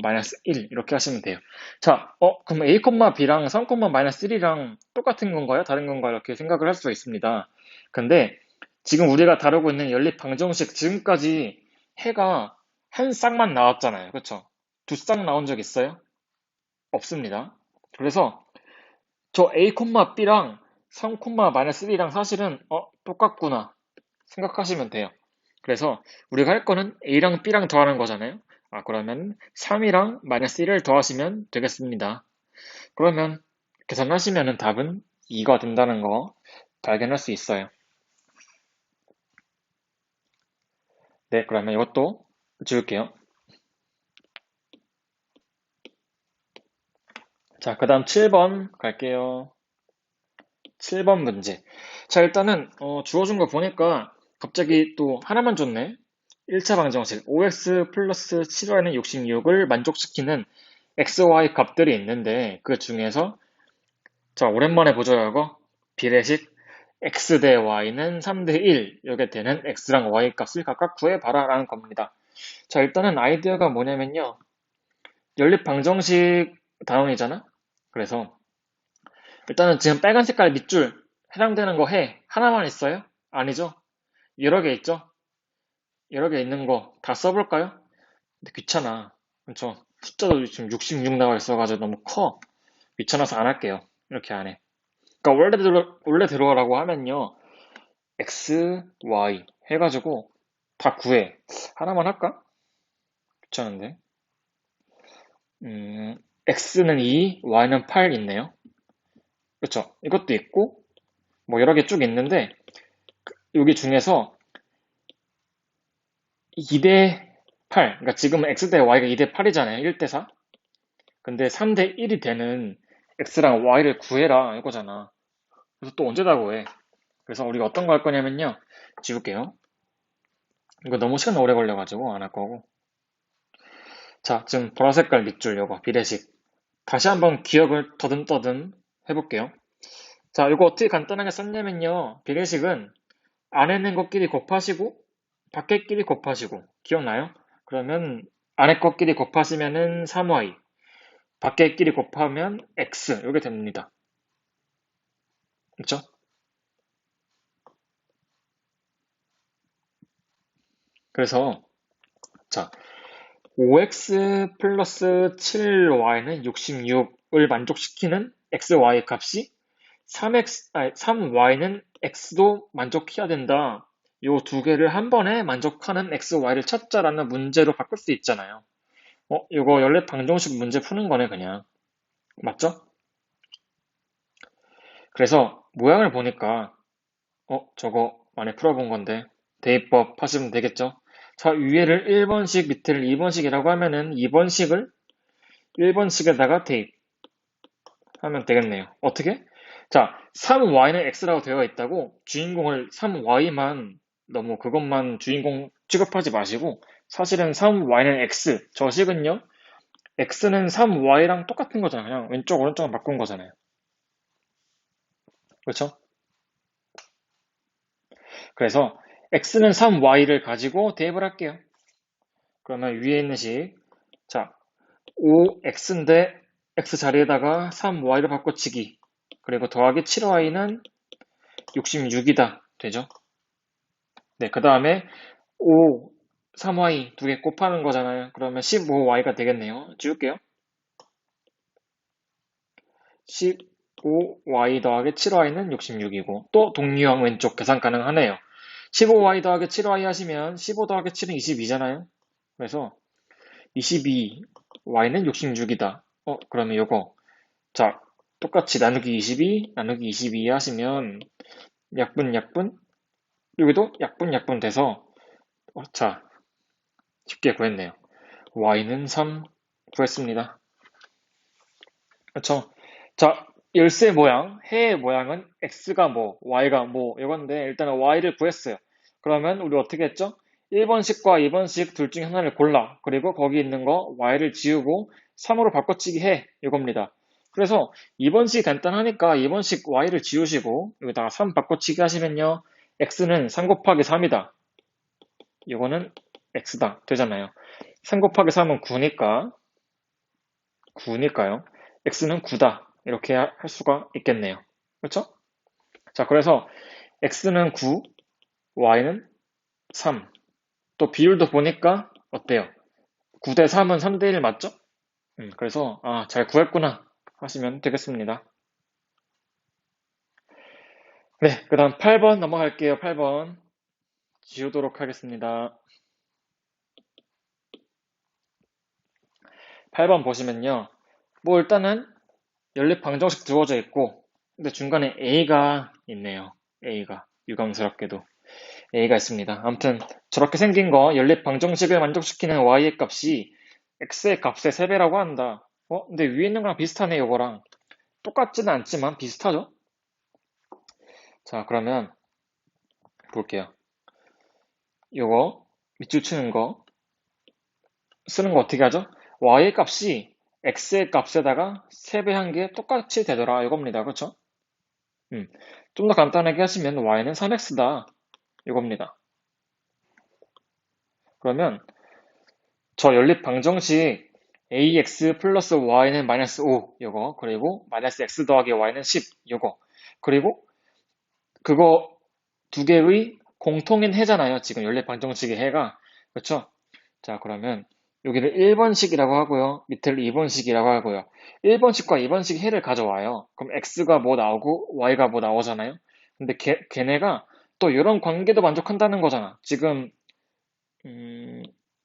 마이너스 1 이렇게 하시면 돼요. 자, 그럼 a, b랑 3, 마이너스 1이랑 똑같은 건가요? 다른 건가요? 이렇게 생각을 할 수가 있습니다. 근데 지금 우리가 다루고 있는 연립 방정식 지금까지 해가 한 쌍만 나왔잖아요. 그렇죠? 두 쌍 나온 적 있어요? 없습니다. 그래서 저 a, b랑 3, 마이너스 1이랑 사실은 똑같구나 생각하시면 돼요. 그래서 우리가 할 거는 A랑 B랑 더하는 거잖아요. 그러면 3이랑 마이너스 1을 더하시면 되겠습니다. 그러면 계산하시면 답은 2가 된다는 거 발견할 수 있어요. 네, 그러면 이것도 지울게요. 자, 그 다음 7번 갈게요. 7번 문제. 자, 일단은 주어준 거 보니까 갑자기 또 하나만 줬네. 1차 방정식 5x 플러스 7y는 66을 만족시키는 xy 값들이 있는데 그 중에서 자 오랜만에 보죠 이거 비례식 x 대 y는 3대 1 이렇게 되는 x랑 y 값을 각각 구해봐라 라는 겁니다. 자 일단은 아이디어가 뭐냐면요 연립 방정식 다음이잖아 그래서 일단은 지금 빨간 색깔 밑줄 해당되는 거 해 하나만 있어요? 아니죠? 여러 개 있죠? 여러 개 있는 거 다 써볼까요? 근데 귀찮아. 그렇죠? 숫자도 지금 66 나와 있어가지고 너무 커. 귀찮아서 안 할게요. 이렇게 안 해. 그러니까 원래대로라고 하면요. x, y 해가지고 다 구해. 하나만 할까? 귀찮은데. x는 2, y는 8 있네요. 그렇죠? 이것도 있고 뭐 여러 개 쭉 있는데 여기 중에서 2대 8. 그러니까 지금은 x 대 y가 2대 8이잖아요. 1대 4. 근데 3대 1이 되는 x랑 y를 구해라 이거잖아. 그래서 또 언제 다 구해? 그래서 우리가 어떤 거 할 거냐면요. 지울게요. 이거 너무 시간 오래 걸려가지고 안 할 거고. 자, 지금 보라색깔 밑줄 요거 비례식. 다시 한번 기억을 더듬더듬 해볼게요. 자, 이거 어떻게 간단하게 썼냐면요. 비례식은 안에 있는 것끼리 곱하시고 밖에 끼리 곱하시고 기억나요? 그러면 안에 것끼리 곱하시면은 3y, 밖에 끼리 곱하면 x 이렇게 됩니다. 그렇죠? 그래서 자 5x 플러스 7y는 66을 만족시키는 xy 값이 3y는 x도 만족해야 된다. 요 두 개를 한 번에 만족하는 xy를 찾자라는 문제로 바꿀 수 있잖아요. 이거 연립 방정식 문제 푸는 거네, 그냥. 맞죠? 그래서 모양을 보니까, 저거 많이 풀어본 건데, 대입법 하시면 되겠죠? 자, 위에를 1번식, 밑에를 2번식이라고 하면은 2번식을 1번식에다가 대입하면 되겠네요. 어떻게? 자, 3y는 x라고 되어 있다고 주인공을 3y만 너무 그것만 주인공 취급하지 마시고 사실은 3y는 x, 저 식은요 x는 3y랑 똑같은 거잖아요. 그냥 왼쪽 오른쪽만 바꾼 거잖아요. 그렇죠? 그래서 x는 3y를 가지고 대입을 할게요. 그러면 위에 있는 식, 자 5x인데 x 자리에다가 3y를 바꿔치기 그리고 더하기 7y는 66이다 되죠? 네, 그 다음에 5, 3y 두 개 곱하는 거잖아요. 그러면 15y가 되겠네요. 지울게요. 15y 더하기 7y는 66이고 또 동류형 왼쪽 계산 가능하네요. 15y 더하기 7y 하시면 15 더하기 7은 22잖아요. 그래서 22y는 66이다. 그러면 요거 자 똑같이 나누기 22 나누기 22 하시면 약분 약분 여기도 약분 약분 돼서 자 쉽게 구했네요. y는 3 구했습니다. 그렇죠? 자, 열쇠 모양, 해의 모양은 x가 뭐, y가 뭐 이건데 일단은 y를 구했어요. 그러면 우리 어떻게 했죠? 1번식과 2번식 둘 중에 하나를 골라. 그리고 거기 있는 거 y를 지우고 3으로 바꿔치기 해. 이겁니다. 그래서 2번식 간단하니까 2번식 y를 지우시고 여기다가 3 바꿔치기 하시면요. x는 3 곱하기 3이다. 이거는 x다. 되잖아요. 3 곱하기 3은 9니까요. x는 9다. 이렇게 할 수가 있겠네요. 그렇죠? 자, 그래서 x는 9, y는 3. 또 비율도 보니까 어때요? 9대 3은 3대 1 맞죠? 그래서 잘 구했구나 하시면 되겠습니다. 네, 그 다음 8번 넘어갈게요. 8번 지우도록 하겠습니다. 8번 보시면요. 뭐 일단은 연립 방정식 주어져 있고 근데 중간에 a가 있네요. a가 유감스럽게도 A가 있습니다. 아무튼 저렇게 생긴 거 연립 방정식을 만족시키는 y의 값이 x의 값의 3배라고 한다. 근데 위에 있는 거랑 비슷하네, 요거랑. 똑같지는 않지만 비슷하죠? 자, 그러면 볼게요. 요거 밑줄 치는 거 쓰는 거 어떻게 하죠? y의 값이 x의 값에다가 3배 한 게 똑같이 되더라 이겁니다. 그렇죠? 좀 더 간단하게 하시면 y는 3x다 이겁니다. 그러면 저 연립 방정식 ax 플러스 y는 마이너스 5 요거 그리고 마이너스 x 더하기 y는 10 요거 그리고 그거 두 개의 공통인 해잖아요. 지금 연립 방정식의 해가 그렇죠? 자 그러면 여기를 1번식이라고 하고요. 밑에를 2번식이라고 하고요. 1번식과 2번식 해를 가져와요. 그럼 x가 뭐 나오고 y가 뭐 나오잖아요. 근데 걔네가 또 이런 관계도 만족한다는 거잖아. 지금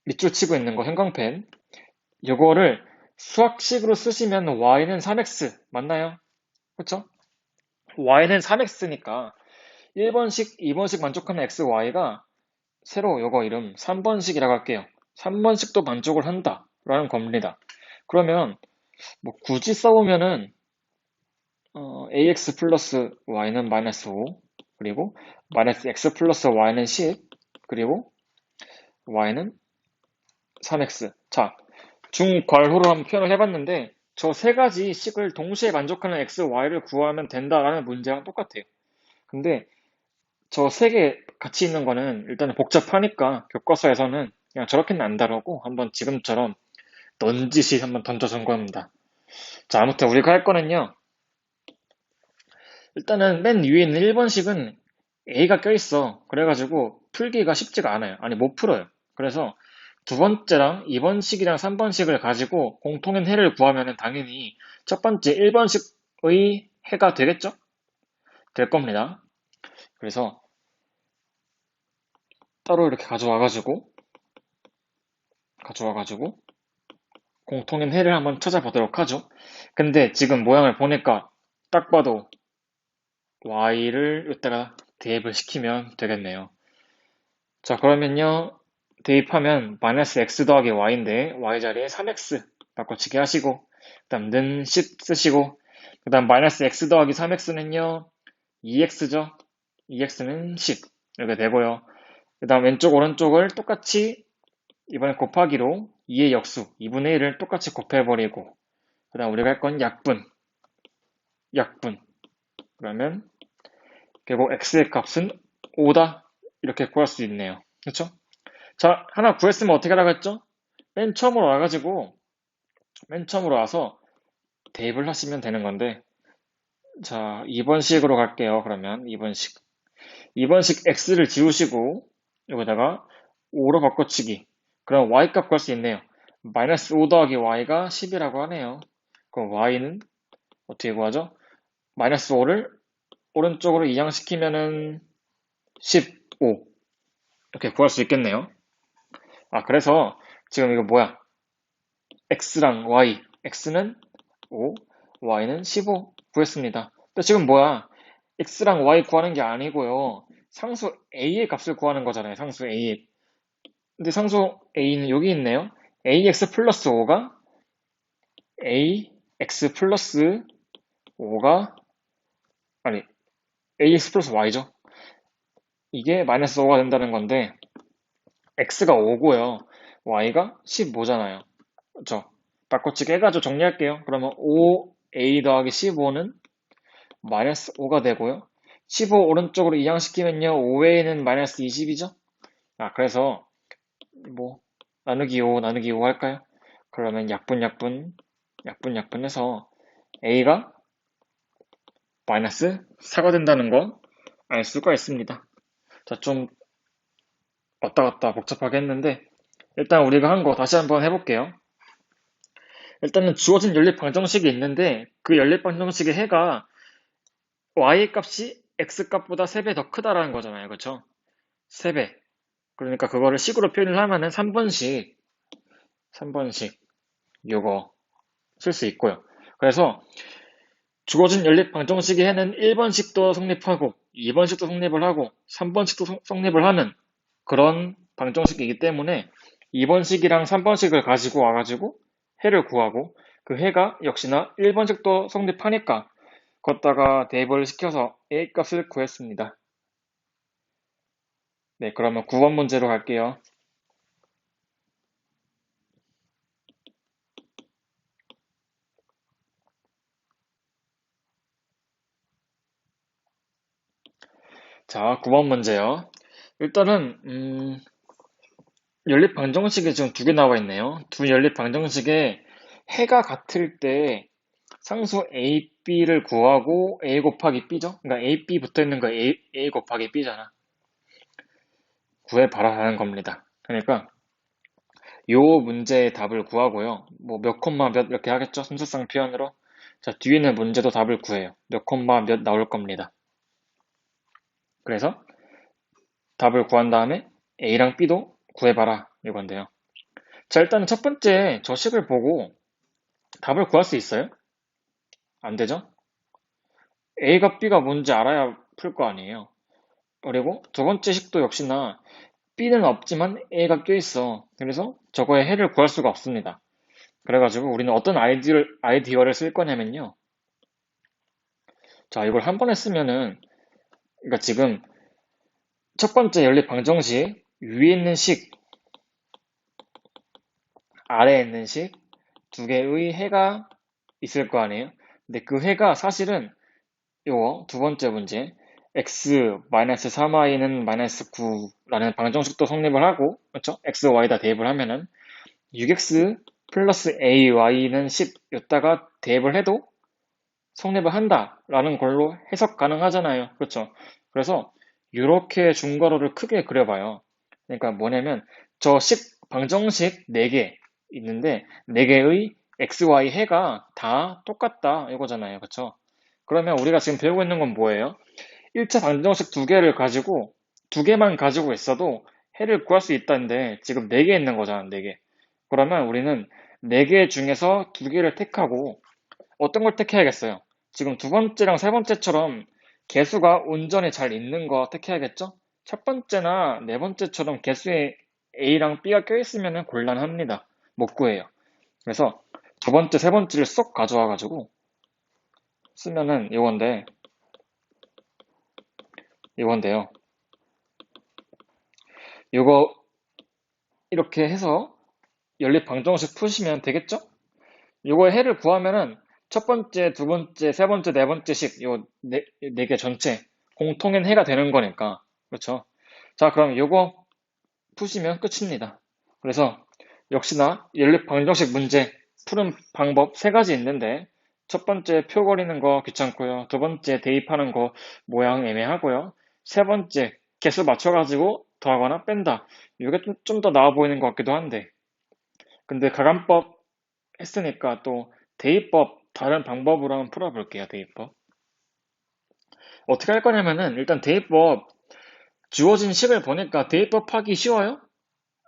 밑줄 치고 있는 거 형광펜 이거를 수학식으로 쓰시면 y는 3x 맞나요? 그렇죠? y는 3x니까 1번식, 2번식 만족하는 x, y가 새로 이거 이름 3번식이라고 할게요. 3번식도 만족을 한다 라는 겁니다. 그러면 뭐 굳이 써보면은 ax 플러스 y는 마이너스 5 그리고 마이너스 x 플러스 y는 10 그리고 y는 3x 자 중괄호로 한번 표현을 해봤는데 저 세 가지 식을 동시에 만족하는 x, y를 구하면 된다라는 문제랑 똑같아요. 근데 저 세 개 같이 있는 거는 일단은 복잡하니까 교과서에서는 그냥 저렇게는 안 다루고 한번 지금처럼 넌지시 한번 던져준 겁니다. 자, 아무튼 우리가 할 거는요. 일단은 맨 위에 있는 1번식은 A가 껴있어. 그래가지고 풀기가 쉽지가 않아요. 아니, 못 풀어요. 그래서 두 번째랑 2번식이랑 3번식을 가지고 공통인 해를 구하면 당연히 첫 번째 1번식의 해가 되겠죠? 될 겁니다. 그래서 따로 이렇게 가져와가지고 공통인 해를 한번 찾아보도록 하죠. 근데 지금 모양을 보니까 딱 봐도 y를 이따가 대입을 시키면 되겠네요. 자, 그러면요. 대입하면 마이너스 x 더하기 y인데 y 자리에 3x 바꿔치기 하시고 그 다음 는 10 쓰시고 그 다음 마이너스 x 더하기 3x는요 2x죠. 2x는 10 이렇게 되고요. 그 다음 왼쪽 오른쪽을 똑같이 이번에 곱하기로 2의 역수 2분의 1을 똑같이 곱해버리고 그 다음 우리가 할 건 약분 그러면 결국 x의 값은 5다 이렇게 구할 수 있네요. 그렇죠? 자, 하나 구했으면 어떻게 하라고 했죠? 맨 처음으로 와서 대입을 하시면 되는 건데, 자, 2번식으로 갈게요. 그러면 2번식. 2번식 x를 지우시고, 여기다가 5로 바꿔치기. 그럼 y 값 구할 수 있네요. 마이너스 5 더하기 y가 10이라고 하네요. 그럼 y는 어떻게 구하죠? 마이너스 5를 오른쪽으로 이항시키면은 15. 이렇게 구할 수 있겠네요. 아, 그래서 지금 이거 뭐야? x랑 y. x는 5, y는 15 구했습니다. 근데 지금 뭐야? x랑 y 구하는 게 아니고요. 상수 a의 값을 구하는 거잖아요. 상수 a의. 근데 상수 a는 여기 있네요. ax 플러스 5가 ax 플러스 5가 아니 ax 플러스 y죠. 이게 마이너스 5가 된다는 건데 x가 5고요. y가 15잖아요. 그렇죠? 바꿔치기 해가지고 정리할게요. 그러면 5a 더하기 15는 마이너스 5가 되고요. 15 오른쪽으로 이항시키면요. 5회에는 마이너스 20이죠? 아, 그래서 뭐 나누기 5 할까요? 그러면 약분 해서 A가 마이너스 4가 된다는 거 알 수가 있습니다. 자, 좀 왔다 갔다 복잡하게 했는데 일단 우리가 한 거 다시 한번 해볼게요. 일단은 주어진 연립 방정식이 있는데 그 연립 방정식의 해가 y 값이 x 값보다 3배 더 크다라는 거잖아요. 그렇죠? 3배. 그러니까 그거를 식으로 표현을 하면은 3번식 요거 쓸 수 있고요. 그래서 주어진 연립 방정식의 해는 1번식도 성립하고 2번식도 성립을 하고 3번식도 성립을 하는 그런 방정식이기 때문에 2번식이랑 3번식을 가지고 와가지고 해를 구하고 그 해가 역시나 1번식도 성립하니까 걷다가 대입을 시켜서 A 값을 구했습니다. 네, 그러면 9번 문제로 갈게요. 자, 9번 문제요. 일단은 연립 방정식이 지금 두 개 나와 있네요. 두 연립 방정식에 해가 같을 때 상수 a, b를 구하고 a 곱하기 b죠? 그러니까 a, b 붙어 있는 거 a 곱하기 b잖아. 구해봐라 하는 겁니다. 그러니까 요 문제의 답을 구하고요. 뭐 몇 콤마 몇 이렇게 하겠죠? 순서상 표현으로. 자, 뒤에 있는 문제도 답을 구해요. 몇 콤마 몇 나올 겁니다. 그래서 답을 구한 다음에 a랑 b도 구해봐라 이건데요. 자, 일단 첫 번째 저식을 보고 답을 구할 수 있어요? 안 되죠? A가 B가 뭔지 알아야 풀 거 아니에요. 그리고 두 번째 식도 역시나 B는 없지만 A가 껴있어. 그래서 저거의 해를 구할 수가 없습니다. 그래가지고 우리는 어떤 아이디어를 쓸 거냐면요. 자, 이걸 한 번에 쓰면은, 그러니까 지금 첫 번째 연립 방정식, 위에 있는 식, 아래에 있는 식, 두 개의 해가 있을 거 아니에요. 근데 그 해가 사실은 요거 두 번째 문제 x-3y는 -9라는 방정식도 성립을 하고, 그렇죠? x, y 다 대입을 하면은 6x 플러스 ay는 10 여기다가 대입을 해도 성립을 한다라는 걸로 해석 가능하잖아요. 그렇죠? 그래서 이렇게 중괄호를 크게 그려봐요. 그러니까 뭐냐면 방정식 4개 있는데 4개의 x, y 해가 다 똑같다 이거잖아요. 그렇죠? 그러면 우리가 지금 배우고 있는 건 뭐예요? 1차 방정식 2개를 가지고 2개만 가지고 있어도 해를 구할 수 있다는데 지금 4개 있는 거잖아. 4개. 그러면 우리는 4개 중에서 2개를 택하고 어떤 걸 택해야겠어요? 지금 두 번째랑 세 번째처럼 개수가 온전히 잘 있는 거 택해야겠죠? 첫 번째나 네 번째처럼 개수에 A랑 B가 껴있으면 곤란합니다. 못 구해요. 그래서 두 번째, 세 번째를 쏙 가져와가지고 쓰면은 이건데요. 이거 이렇게 해서 연립 방정식 푸시면 되겠죠? 이거의 해를 구하면은 첫 번째, 두 번째, 세 번째, 네 번째씩 요 네 개 전체 공통인 해가 되는 거니까. 그렇죠? 자, 그럼 요거 푸시면 끝입니다. 그래서 역시나 연립 방정식 문제 푸는 방법 세 가지 있는데 첫 번째 표 그리는 거 귀찮고요. 두 번째 대입하는 거 모양 애매하고요. 세 번째 개수 맞춰가지고 더하거나 뺀다. 이게 좀 더 나아 보이는 것 같기도 한데 근데 가감법 했으니까 또 대입법 다른 방법으로 한번 풀어볼게요. 대입법 어떻게 할 거냐면은 일단 대입법 주어진 식을 보니까 대입법 하기 쉬워요?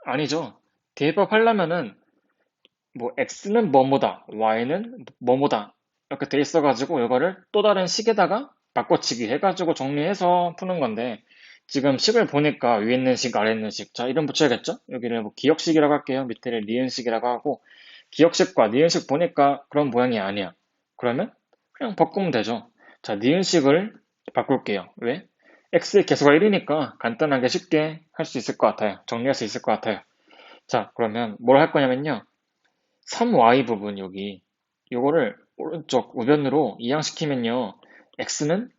아니죠. 대입법 하려면은 뭐 x는 뭐뭐다, y는 뭐뭐다 이렇게 돼 있어가지고 이거를 또 다른 식에다가 바꿔치기 해가지고 정리해서 푸는 건데 지금 식을 보니까 위에 있는 식, 아래 있는 식, 자 이름 붙여야겠죠? 여기를 뭐 기억식이라고 할게요. 밑에를 니은식이라고 하고 기억식과 니은식 보니까 그런 모양이 아니야. 그러면 그냥 바꾸면 되죠. 자 니은식을 바꿀게요. 왜? x의 개수가 1이니까 간단하게 쉽게 할 수 있을 것 같아요. 정리할 수 있을 것 같아요. 자 그러면 뭘 할 거냐면요. 3y 부분 여기 요거를 오른쪽 우변으로 이항시키면요 x는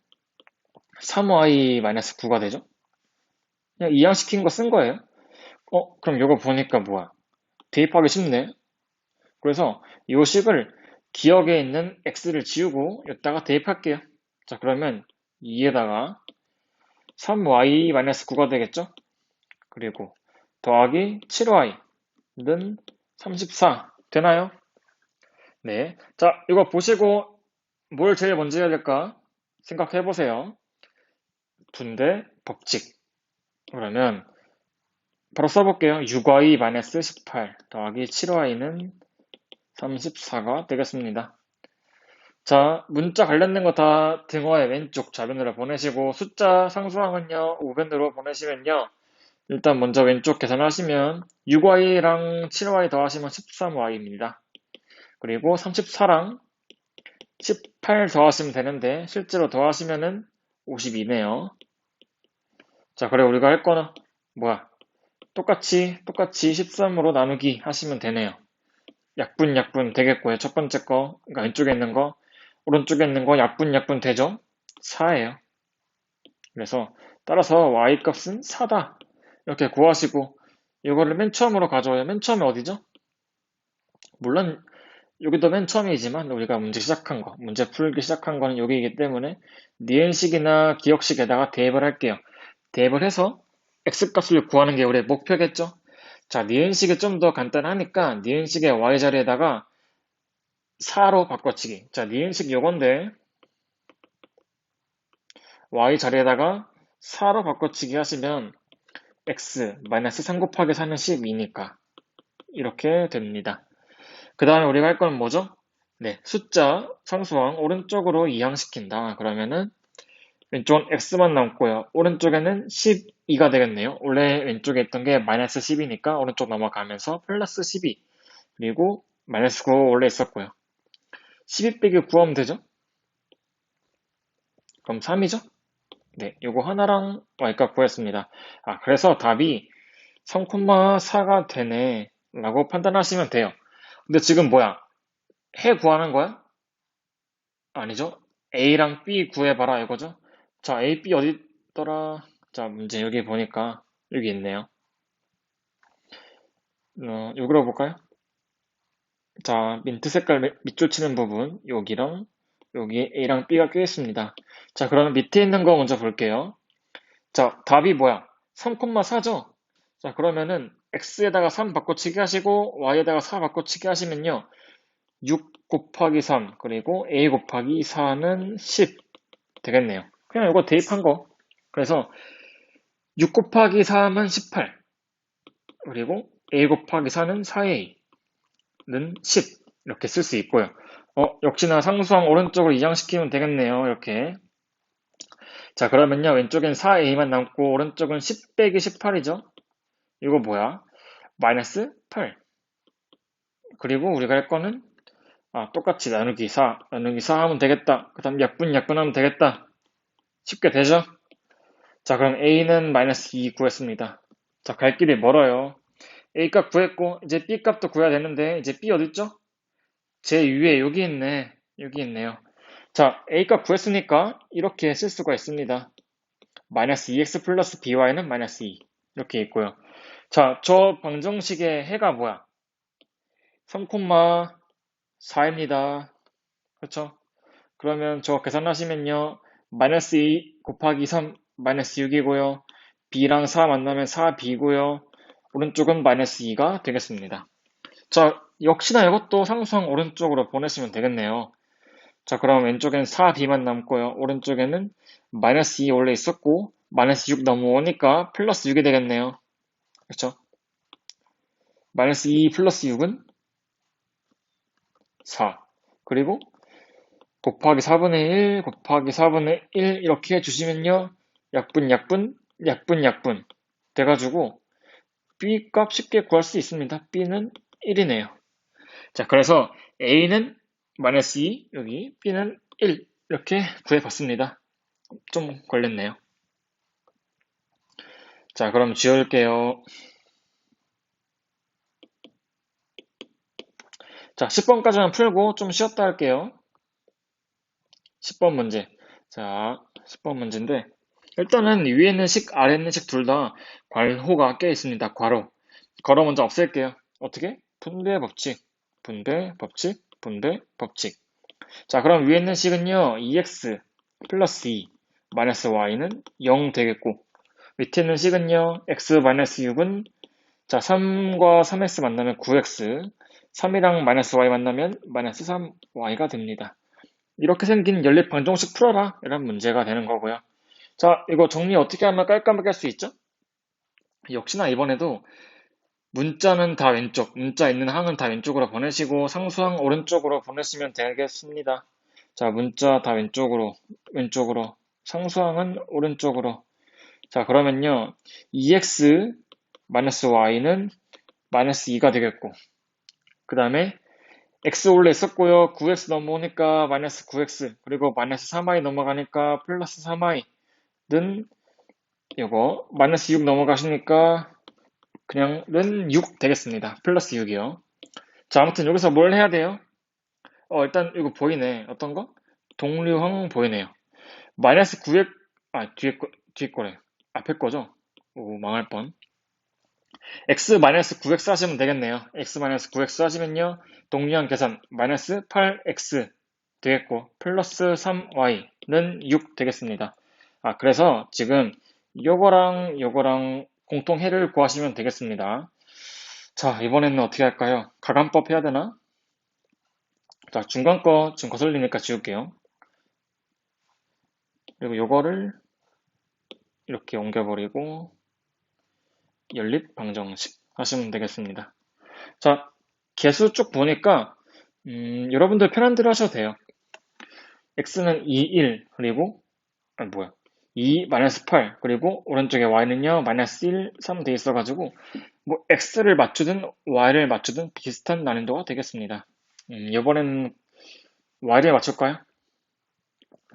3y-9가 되죠. 그냥 이항시킨 거 쓴 거예요. 그럼 요거 보니까 뭐야 대입하기 쉽네. 그래서 요 식을 기억에 있는 x를 지우고 여기다가 대입할게요. 자 그러면 2에다가 3y-9가 되겠죠. 그리고 더하기 7y는 34 되나요? 네. 자, 이거 보시고 뭘 제일 먼저 해야 될까 생각해 보세요. 분대 법칙. 그러면 바로 써볼게요. 6y-18 더하기 7y는 34가 되겠습니다. 자, 문자 관련된 거 다 등호의 왼쪽 좌변으로 보내시고 숫자 상수항은요, 우변으로 보내시면요. 일단 먼저 왼쪽 계산하시면 6y랑 7y 더하시면 13y입니다. 그리고 34랑 18 더하시면 되는데 실제로 더하시면은 52네요. 자, 그래 우리가 할 거는 뭐야? 똑같이 13으로 나누기 하시면 되네요. 약분 되겠고요. 첫 번째 거, 그러니까 왼쪽에 있는 거, 오른쪽에 있는 거 약분 되죠? 4예요. 그래서 따라서 y 값은 4다. 이렇게 구하시고 이거를 맨 처음으로 가져와요. 맨 처음에 어디죠? 물론 여기도 맨 처음이지만 우리가 문제 풀기 시작한 거는 여기이기 때문에 니은식이나 기억식에다가 대입을 할게요. 대입을 해서 x값을 구하는 게 우리의 목표겠죠? 자, 니은식이 좀 더 간단하니까 니은식의 y 자리에다가 4로 바꿔치기. 자, 니은식 요건데 y 자리에다가 4로 바꿔치기 하시면 x 3 곱하기 4는 12니까 이렇게 됩니다. 그 다음에 우리가 할 건 뭐죠? 네, 숫자 상수항 오른쪽으로 이항시킨다. 그러면은 왼쪽은 x만 남고요. 오른쪽에는 12가 되겠네요. 원래 왼쪽에 있던 게 마이너스 10이니까 오른쪽 넘어가면서 플러스 12. 그리고 마이너스 9 원래 있었고요. 12 빼기 9하면 되죠? 그럼 3이죠? 네, 요거 하나랑 y값 구했습니다. 아, 그래서 답이 3,4가 되네 라고 판단하시면 돼요. 근데 지금 뭐야? 해 구하는 거야? 아니죠? A랑 B 구해봐라 이거죠? 자, A, B 어디 있더라? 자, 문제 여기 보니까 여기 있네요. 여기로 볼까요? 자, 민트 색깔 밑줄 치는 부분, 여기랑 여기 A랑 B가 껴 있습니다. 자, 그러면 밑에 있는 거 먼저 볼게요. 자, 답이 뭐야? 3,4죠? 자, 그러면은 X에다가 3 바꿔치기 하시고 Y에다가 4 바꿔치기 하시면요. 6 곱하기 3, 그리고 A 곱하기 4는 10 되겠네요. 그냥 이거 대입한 거. 그래서 6 곱하기 3은 18, 그리고 A 곱하기 4는 4A는 10 이렇게 쓸 수 있고요. 역시나 상수항 오른쪽으로 이항시키면 되겠네요. 이렇게. 자, 그러면요. 왼쪽엔 4A만 남고 오른쪽은 10 빼기 18이죠. 이거 뭐야? 마이너스 8. 그리고 우리가 할 거는 똑같이 나누기 4 하면 되겠다. 그 다음 약분하면 되겠다. 쉽게 되죠? 자, 그럼 A는 마이너스 2 구했습니다. 자, 갈 길이 멀어요. A 값 구했고, 이제 B 값도 구해야 되는데, 이제 B 어딨죠? 제 위에 여기 있네. 여기 있네요. 자, A 값 구했으니까 이렇게 쓸 수가 있습니다. 마이너스 2x 플러스 by는 마이너스 2. 이렇게 있고요. 자, 저 방정식의 해가 뭐야? 3,4입니다. 그렇죠? 그러면 저거 계산하시면요. 마이너스 2 곱하기 3, 마이너스 6이고요. b랑 4 만나면 4b고요. 오른쪽은 마이너스 2가 되겠습니다. 자, 역시나 이것도 상수항 오른쪽으로 보내시면 되겠네요. 자, 그럼 왼쪽엔 4b만 남고요. 오른쪽에는 마이너스 2 원래 있었고, 마이너스 6 넘어오니까 플러스 6이 되겠네요. 그렇죠? 마이너스 2 플러스 6은 4. 그리고 곱하기 4분의 1, 곱하기 4분의 1 이렇게 해주시면요. 약분 돼가지고 B 값 쉽게 구할 수 있습니다. B는 1이네요. 자, 그래서 A는 마이너스 2, 여기 B는 1 이렇게 구해봤습니다. 좀 걸렸네요. 자, 그럼 지울게요. 자, 10번까지만 풀고 좀 쉬었다 할게요. 10번 문제. 자, 10번 문제인데 일단은 위에 있는 식, 아래 있는 식 둘 다 괄호가 껴 있습니다. 괄호. 괄호 먼저 없앨게요. 어떻게? 분배 법칙, 분배 법칙, 분배 법칙. 자, 그럼 위에 있는 식은요. 2x 플러스 2 마이너스 y는 0 되겠고 밑에 있는 식은요. x 마이너스 6은 자, 3과 3x 만나면 9x 3이랑 마이너스 y 만나면 마이너스 3y가 됩니다. 이렇게 생긴 연립 방정식 풀어라 이런 문제가 되는 거고요. 자, 이거 정리 어떻게 하면 깔끔하게 할 수 있죠? 역시나 이번에도 문자는 다 왼쪽, 문자 있는 항은 다 왼쪽으로 보내시고 상수항 오른쪽으로 보내시면 되겠습니다. 자, 문자 다 왼쪽으로, 상수항은 오른쪽으로. 자, 그러면요, 2x 마이너스 y는 마이너스 2가 되겠고, 그 다음에 x 원래 있었고요, 9x 넘어오니까 마이너스 9x, 그리고 마이너스 3y 넘어가니까 플러스 3y는 이거 마이너스 6 넘어가시니까 그냥 는 6 되겠습니다. 플러스 6이요. 자, 아무튼 여기서 뭘 해야 돼요? 일단 이거 보이네. 어떤 거? 동류항 보이네요. 마이너스 9에, 뒤에 거래. 앞에 거죠? 오, 망할 뻔. x 마이너스 9x 하시면 되겠네요. x 마이너스 9x 하시면요. 동류항 계산 마이너스 8x 되겠고, 플러스 3y는 6 되겠습니다. 그래서 지금 요거랑 공통해를 구하시면 되겠습니다. 자, 이번에는 어떻게 할까요? 가감법 해야 되나? 자, 중간 거 지금 거슬리니까 지울게요. 그리고 요거를 이렇게 옮겨버리고 연립 방정식 하시면 되겠습니다. 자, 개수 쭉 보니까 여러분들 편한 대로 하셔도 돼요. x는 2, 1 그리고 2, 마이너스 8 그리고 오른쪽에 y는요 마이너스 1, 3 돼 있어가지고 뭐 x를 맞추든 y를 맞추든 비슷한 난이도가 되겠습니다. 이번에는 y를 맞출까요?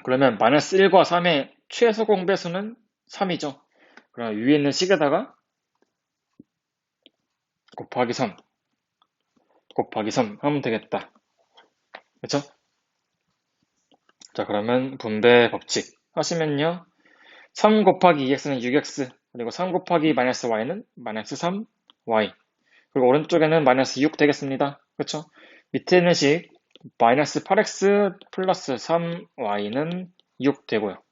그러면 마이너스 1과 3의 최소 공배수는 3이죠. 그럼 위에 있는 식에다가 곱하기 3 하면 되겠다. 그쵸? 자, 그러면 분배 법칙 하시면요. 3 곱하기 2x는 6x, 그리고 3 곱하기 마이너스 y는 마이너스 3y, 그리고 오른쪽에는 마이너스 6 되겠습니다. 그쵸? 밑에 있는 식 마이너스 8x 플러스 3y는 6 되고요.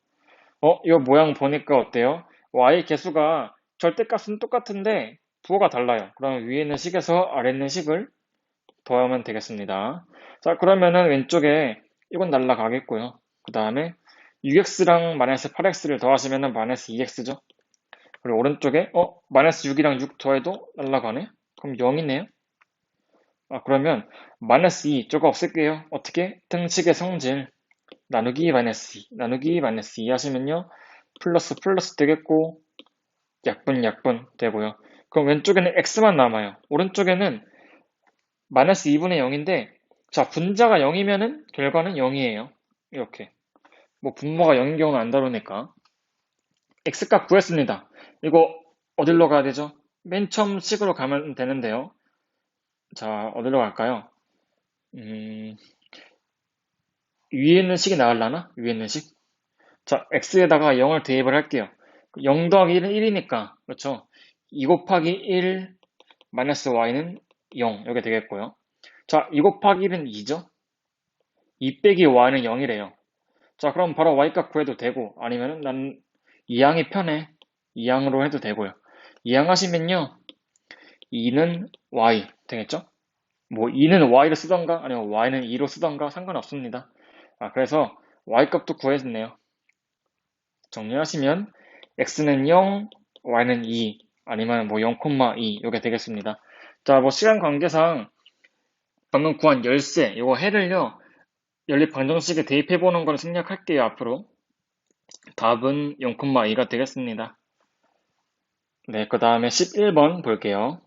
이 모양 보니까 어때요? y 개수가 절대값은 똑같은데 부호가 달라요. 그럼 위에 있는 식에서 아래 있는 식을 더하면 되겠습니다. 자, 그러면은 왼쪽에 이건 날라가겠고요. 그 다음에 6x랑 마이너스 8x를 더하시면은 마이너스 2x죠. 그리고 오른쪽에 마이너스 6이랑 6 더해도 날라가네? 그럼 0이네요. 그러면 마이너스 2 저거 없앨게요. 어떻게? 등식의 성질 나누기 마이너스 2 나누기 마이너스 2 하시면요. 플러스 플러스 되겠고 약분 약분 되고요. 그럼 왼쪽에는 x만 남아요. 오른쪽에는 마이너스 2분의 0인데 자, 분자가 0이면은 결과는 0이에요. 이렇게. 뭐 분모가 0인 경우는 안 다루니까. x값 구했습니다. 이거 어디로 가야 되죠? 맨 처음 식으로 가면 되는데요. 자, 어디로 갈까요? 위에 있는 식이 나으려나? 위에 있는 식? 자, x에다가 0을 대입을 할게요. 0 더하기 1은 1이니까, 그렇죠? 2 곱하기 1 마이너스 y는 0, 이렇게 되겠고요. 자, 2 곱하기 1은 2죠? 2 빼기 y는 0이래요. 자, 그럼 바로 y값 구해도 되고, 아니면은 난 2항이 편해. 2항으로 해도 되고요. 2항 하시면요, 2는 y 되겠죠? 뭐 2는 y로 쓰던가, 아니면 y는 2로 쓰던가 상관없습니다. 그래서 y값도 구했네요. 정리하시면 x는 0, y는 2, 아니면 뭐 0,2 이게 되겠습니다. 자, 뭐 시간 관계상 방금 구한 열쇠 이거 해를요 연립 방정식에 대입해보는 걸 생략할게요. 앞으로 답은 0,2가 되겠습니다. 네, 그 다음에 11번 볼게요.